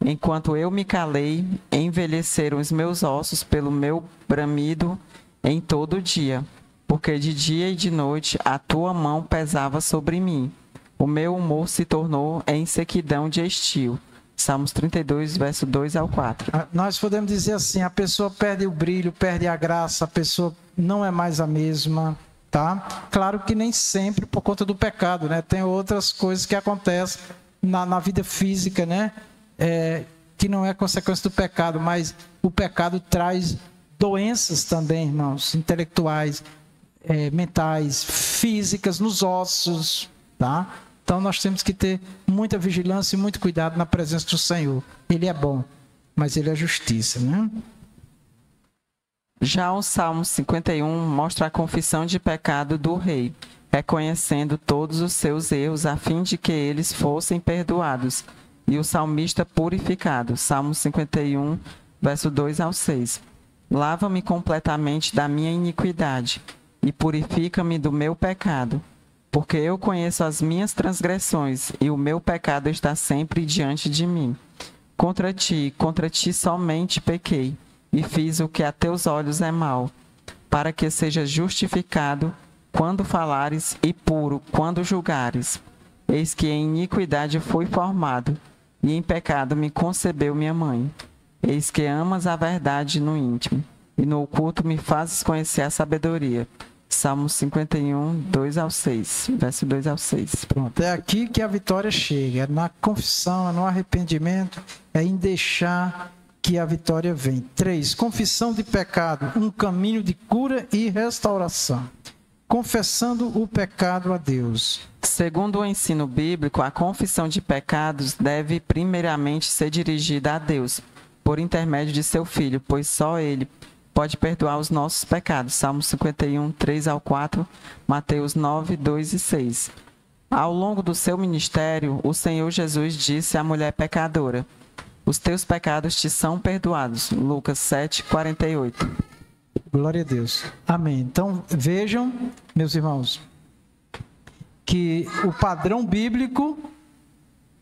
[SPEAKER 2] Enquanto eu me calei, envelheceram os meus ossos pelo meu bramido em todo o dia, porque de dia e de noite a tua mão pesava sobre mim. O meu humor se tornou em sequidão de estio. Salmos 32, verso 2 ao 4.
[SPEAKER 1] Nós podemos dizer assim, a pessoa perde o brilho, perde a graça, a pessoa não é mais a mesma, tá? Claro que nem sempre por conta do pecado, né? Tem outras coisas que acontecem na vida física, né? Que não é consequência do pecado, mas o pecado traz doenças também, irmãos, intelectuais, mentais, físicas, nos ossos, tá? Então nós temos que ter muita vigilância e muito cuidado na presença do Senhor. Ele é bom, mas ele é justiça, né?
[SPEAKER 2] Já o Salmo 51 mostra a confissão de pecado do rei, reconhecendo todos os seus erros a fim de que eles fossem perdoados. E o salmista purificado, Salmo 51, verso 2 ao 6. Lava-me completamente da minha iniquidade e purifica-me do meu pecado, porque eu conheço as minhas transgressões e o meu pecado está sempre diante de mim. Contra ti somente pequei e fiz o que a teus olhos é mal, para que seja justificado quando falares e puro quando julgares. Eis que em iniquidade fui formado, e em pecado me concebeu minha mãe. Eis que amas a verdade no íntimo, e no oculto me fazes conhecer a sabedoria. Salmo 51, 2 ao 6, verso 2 ao 6.
[SPEAKER 1] Pronto, é aqui que a vitória chega, é na confissão, é no arrependimento, é em deixar que a vitória vem. 3. Confissão de pecado, um caminho de cura e restauração. Confessando o pecado a Deus.
[SPEAKER 2] Segundo o ensino bíblico, a confissão de pecados deve primeiramente ser dirigida a Deus, por intermédio de seu Filho, pois só Ele pode perdoar os nossos pecados. Salmo 51, 3 ao 4, Mateus 9, 2 e 6. Ao longo do seu ministério, o Senhor Jesus disse à mulher pecadora: os teus pecados te são perdoados. Lucas 7, 48.
[SPEAKER 1] Glória a Deus. Amém. Então, vejam, meus irmãos, que o padrão bíblico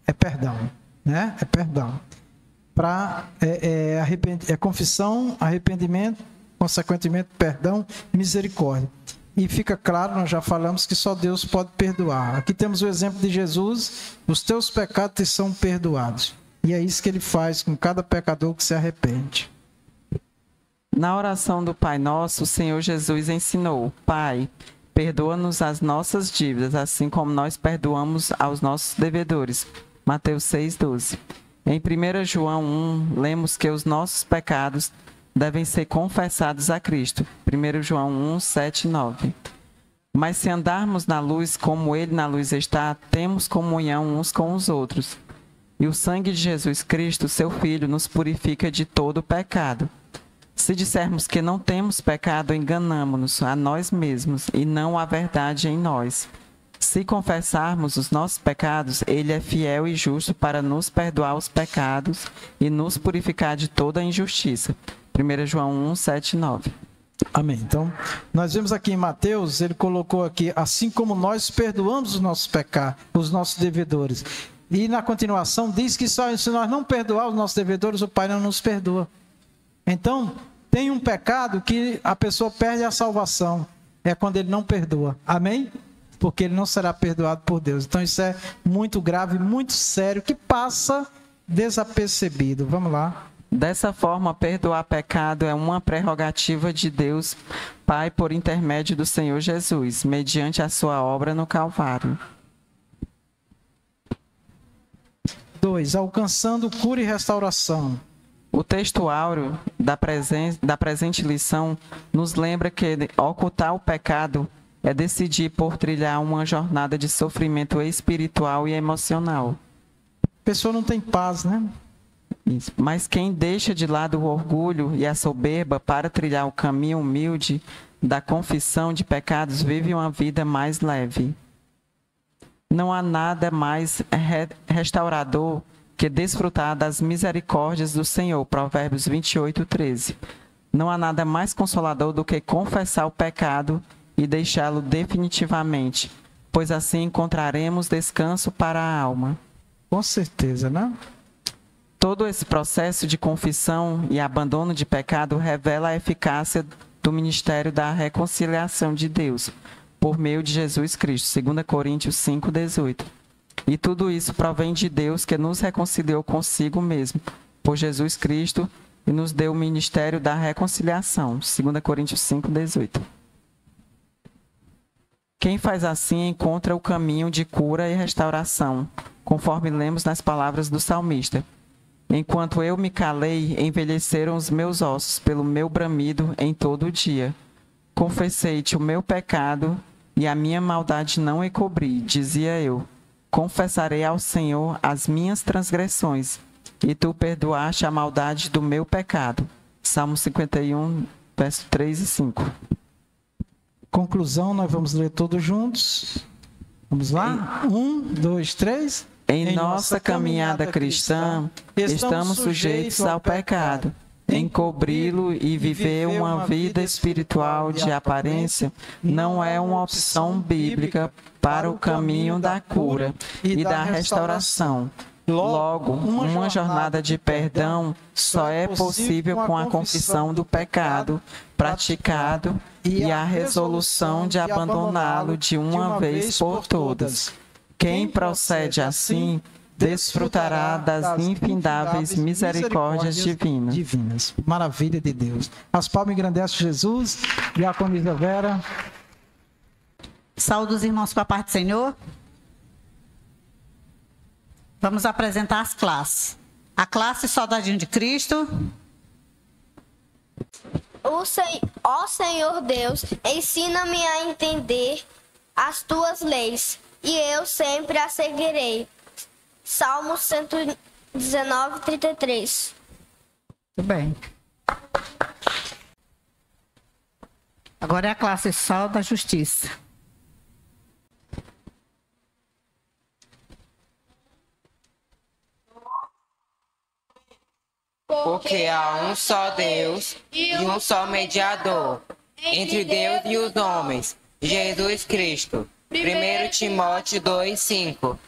[SPEAKER 1] é perdão, né? É perdão. Confissão, arrependimento, consequentemente, perdão, misericórdia. E fica claro, nós já falamos que só Deus pode perdoar. Aqui temos o exemplo de Jesus: os teus pecados te são perdoados. E é isso que ele faz com cada pecador que se arrepende.
[SPEAKER 2] Na oração do Pai Nosso, o Senhor Jesus ensinou: Pai, perdoa-nos as nossas dívidas, assim como nós perdoamos aos nossos devedores. Mateus 6, 12. Em 1 João 1, lemos que os nossos pecados devem ser confessados a Cristo. 1 João 1, 7 e 9. Mas se andarmos na luz como Ele na luz está, temos comunhão uns com os outros. E o sangue de Jesus Cristo, seu Filho, nos purifica de todo pecado. Se dissermos que não temos pecado, enganamo-nos a nós mesmos e não a verdade em nós. Se confessarmos os nossos pecados, Ele é fiel e justo para nos perdoar os pecados e nos purificar de toda injustiça. 1 João 1, 7 e 9.
[SPEAKER 1] Amém. Então, nós vemos aqui em Mateus, ele colocou aqui: assim como nós perdoamos os nossos pecados, os nossos devedores. E na continuação diz que só se nós não perdoar os nossos devedores, o Pai não nos perdoa. Então, tem um pecado que a pessoa perde a salvação. É quando ele não perdoa. Amém? porque ele não será perdoado por Deus. Então isso é muito grave, muito sério, que passa desapercebido. Vamos lá.
[SPEAKER 2] Dessa forma, perdoar pecado é uma prerrogativa de Deus Pai por intermédio do Senhor Jesus, mediante a sua obra no Calvário.
[SPEAKER 1] 2. Alcançando cura e restauração.
[SPEAKER 2] O texto áureo da presente lição nos lembra que ocultar o pecado é decidir por trilhar uma jornada de sofrimento espiritual e emocional.
[SPEAKER 1] A pessoa não tem paz, né?
[SPEAKER 2] Isso. Mas quem deixa de lado o orgulho e a soberba para trilhar o caminho humilde da confissão de pecados vive uma vida mais leve. Não há nada mais restaurador que desfrutar das misericórdias do Senhor. Provérbios 28, 13. Não há nada mais consolador do que confessar o pecado e deixá-lo definitivamente, pois assim encontraremos descanso para a alma.
[SPEAKER 1] Com certeza, né?
[SPEAKER 2] Todo esse processo de confissão e abandono de pecado revela a eficácia do ministério da reconciliação de Deus, por meio de Jesus Cristo, 2 Coríntios 5, 18. E tudo isso provém de Deus, que nos reconciliou consigo mesmo, por Jesus Cristo, e nos deu o ministério da reconciliação, 2 Coríntios 5, 18. Quem faz assim encontra o caminho de cura e restauração, conforme lemos nas palavras do salmista. Enquanto eu me calei, envelheceram os meus ossos pelo meu bramido em todo o dia. Confessei-te o meu pecado e a minha maldade não encobri, dizia eu. Confessarei ao Senhor as minhas transgressões, e tu perdoaste a maldade do meu pecado. Salmo 51, versos 3 e 5.
[SPEAKER 1] Conclusão, nós vamos ler todos juntos. Vamos lá? 1, 2, 3.
[SPEAKER 2] Em nossa caminhada cristã, estamos sujeitos ao pecado. Encobri-lo e viver uma vida espiritual de aparência não é uma opção bíblica para o caminho da cura e da restauração. Logo, uma jornada de perdão só é possível com a confissão do pecado praticado e a resolução de abandoná-lo de uma vez por todas. Quem procede assim desfrutará das infindáveis misericórdias divinas.
[SPEAKER 1] Maravilha de Deus. As palmas engrandecem Jesus. Diaconisa Vera.
[SPEAKER 7] Saúde os irmãos com a paz do Senhor. Vamos apresentar as classes. A classe Soldadinho de Cristo.
[SPEAKER 8] Ó Senhor Deus, ensina-me a entender as tuas leis, e eu sempre as seguirei. Salmo 119, 33.
[SPEAKER 7] Muito bem. Agora é a classe Sol da Justiça.
[SPEAKER 9] Porque há um só Deus e um só mediador entre Deus e os homens, Jesus Cristo. 1 Timóteo 2, 5.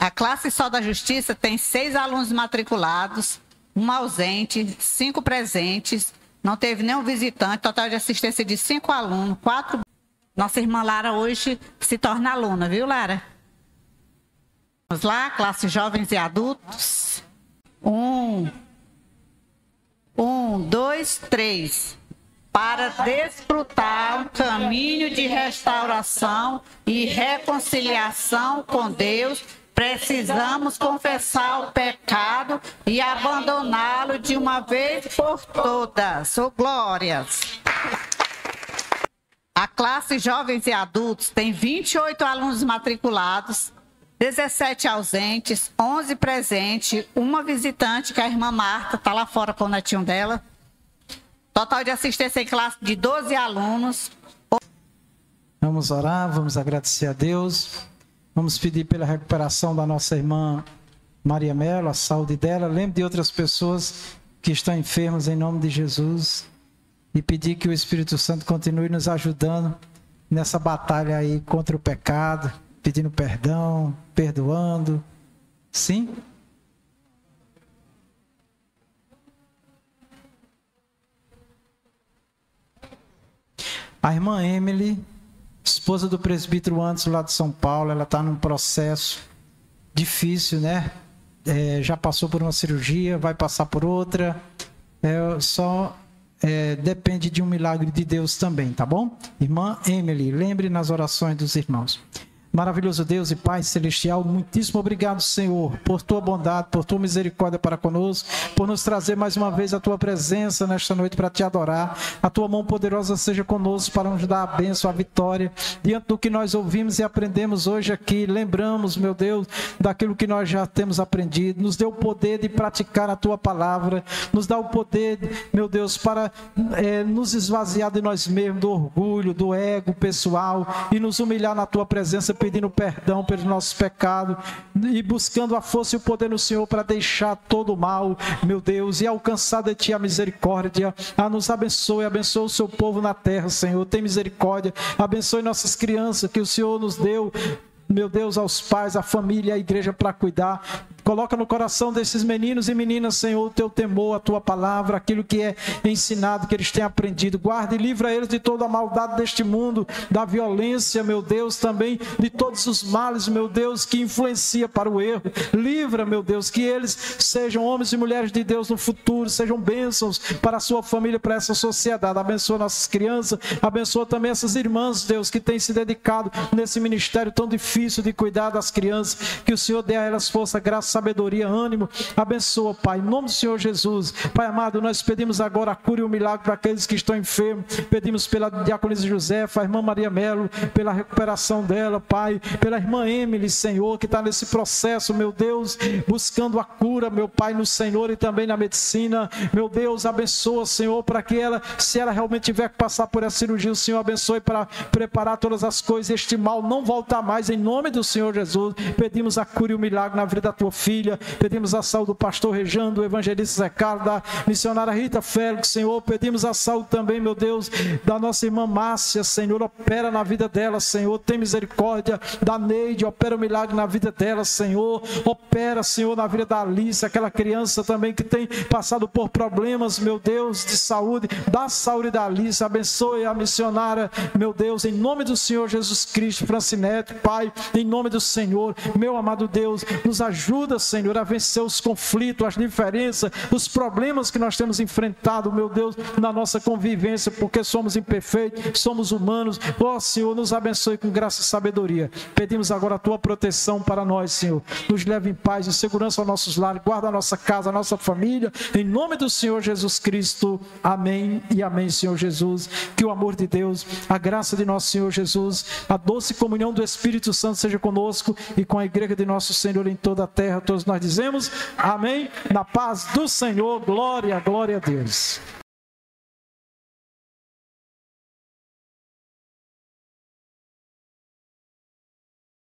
[SPEAKER 7] A classe Sol da Justiça tem 6 alunos matriculados, 1 ausente, 5 presentes, não teve nenhum visitante, total de assistência de 5 alunos, 4. Nossa irmã Lara hoje se torna aluna, viu, Lara? Vamos lá, classe Jovens e Adultos. 1, 2, 3. Para desfrutar um caminho de restauração e reconciliação com Deus, precisamos confessar o pecado e abandoná-lo de uma vez por todas. Oh, glórias! A classe Jovens e Adultos tem 28 alunos matriculados, 17 ausentes, 11 presentes, 1 visitante, que é a irmã Marta, está lá fora com o netinho dela. Total de assistência em classe de 12 alunos.
[SPEAKER 1] Vamos orar, vamos agradecer a Deus. Vamos pedir pela recuperação da nossa irmã Maria Melo, a saúde dela. Lembre de outras pessoas que estão enfermas em nome de Jesus. E pedir que o Espírito Santo continue nos ajudando nessa batalha aí contra o pecado, pedindo perdão, perdoando. Sim? A irmã Emily, esposa do presbítero Anderson lá de São Paulo, ela está num processo difícil, né? Já passou por uma cirurgia, vai passar por outra. Depende de um milagre de Deus também, tá bom? Irmã Emily, lembre nas orações dos irmãos. Maravilhoso Deus e Pai Celestial, muitíssimo obrigado, Senhor, por Tua bondade, por Tua misericórdia para conosco, por nos trazer mais uma vez a Tua presença nesta noite para Te adorar. A Tua mão poderosa seja conosco para nos dar a bênção, a vitória, diante do que nós ouvimos e aprendemos hoje aqui. Lembramos, meu Deus, daquilo que nós já temos aprendido. Nos dê o poder de praticar a Tua palavra, nos dá o poder, meu Deus, para nos esvaziar de nós mesmos, do orgulho, do ego pessoal e nos humilhar na Tua presença, pedindo perdão pelos nossos pecados e buscando a força e o poder no Senhor para deixar todo o mal, meu Deus, e alcançar de Ti a misericórdia. Nos abençoe o Seu povo na terra, Senhor, tem misericórdia, abençoe nossas crianças que o Senhor nos deu, meu Deus, aos pais, à família, à igreja para cuidar. Coloca no coração desses meninos e meninas, Senhor, o Teu temor, a Tua palavra, aquilo que é ensinado, que eles têm aprendido. Guarda e livra eles de toda a maldade deste mundo, da violência, meu Deus, também de todos os males, meu Deus, que influencia para o erro. Livra, meu Deus, que eles sejam homens e mulheres de Deus no futuro, sejam bênçãos para a sua família, para essa sociedade. Abençoa nossas crianças, abençoa também essas irmãs, Deus, que têm se dedicado nesse ministério tão difícil de cuidar das crianças. Que o Senhor dê a elas força, graça, sabedoria, ânimo. Abençoa, Pai, em nome do Senhor Jesus. Pai amado, nós pedimos agora a cura e o milagre para aqueles que estão enfermos. Pedimos pela diaconisa Josefa, a irmã Maria Melo, pela recuperação dela, Pai, pela irmã Emily, Senhor, que está nesse processo, meu Deus, buscando a cura, meu Pai, no Senhor e também na medicina. Meu Deus, abençoa, Senhor, para que ela, se ela realmente tiver que passar por essa cirurgia, o Senhor abençoe para preparar todas as coisas, este mal não voltar mais, em nome do Senhor Jesus. Pedimos a cura e o milagre na vida da Tua filha. Pedimos a saúde do pastor Rejano, do evangelista Zé Carlos, da missionária Rita Félix, Senhor. Pedimos a saúde também, meu Deus, da nossa irmã Márcia, Senhor. Opera na vida dela, Senhor. Tem misericórdia da Neide, opera o milagre na vida dela, Senhor. Opera, Senhor, na vida da Alice, aquela criança também que tem passado por problemas, meu Deus, de saúde. Dá saúde da Alice, abençoe a missionária, meu Deus, em nome do Senhor Jesus Cristo. Francinete, Pai, em nome do Senhor, meu amado Deus, nos ajuda, Senhor, a vencer os conflitos, as diferenças, os problemas que nós temos enfrentado, meu Deus, na nossa convivência, porque somos imperfeitos, somos humanos. Ó Senhor, nos abençoe com graça e sabedoria. Pedimos agora a Tua proteção para nós, Senhor. Nos leve em paz e segurança aos nossos lares, guarda a nossa casa, a nossa família, em nome do Senhor Jesus Cristo. Amém e amém, Senhor Jesus. Que o amor de Deus, a graça de nosso Senhor Jesus, a doce comunhão do Espírito Santo seja conosco e com a igreja de nosso Senhor em toda a terra. Todos nós dizemos amém, na paz do Senhor, glória, glória a Deus.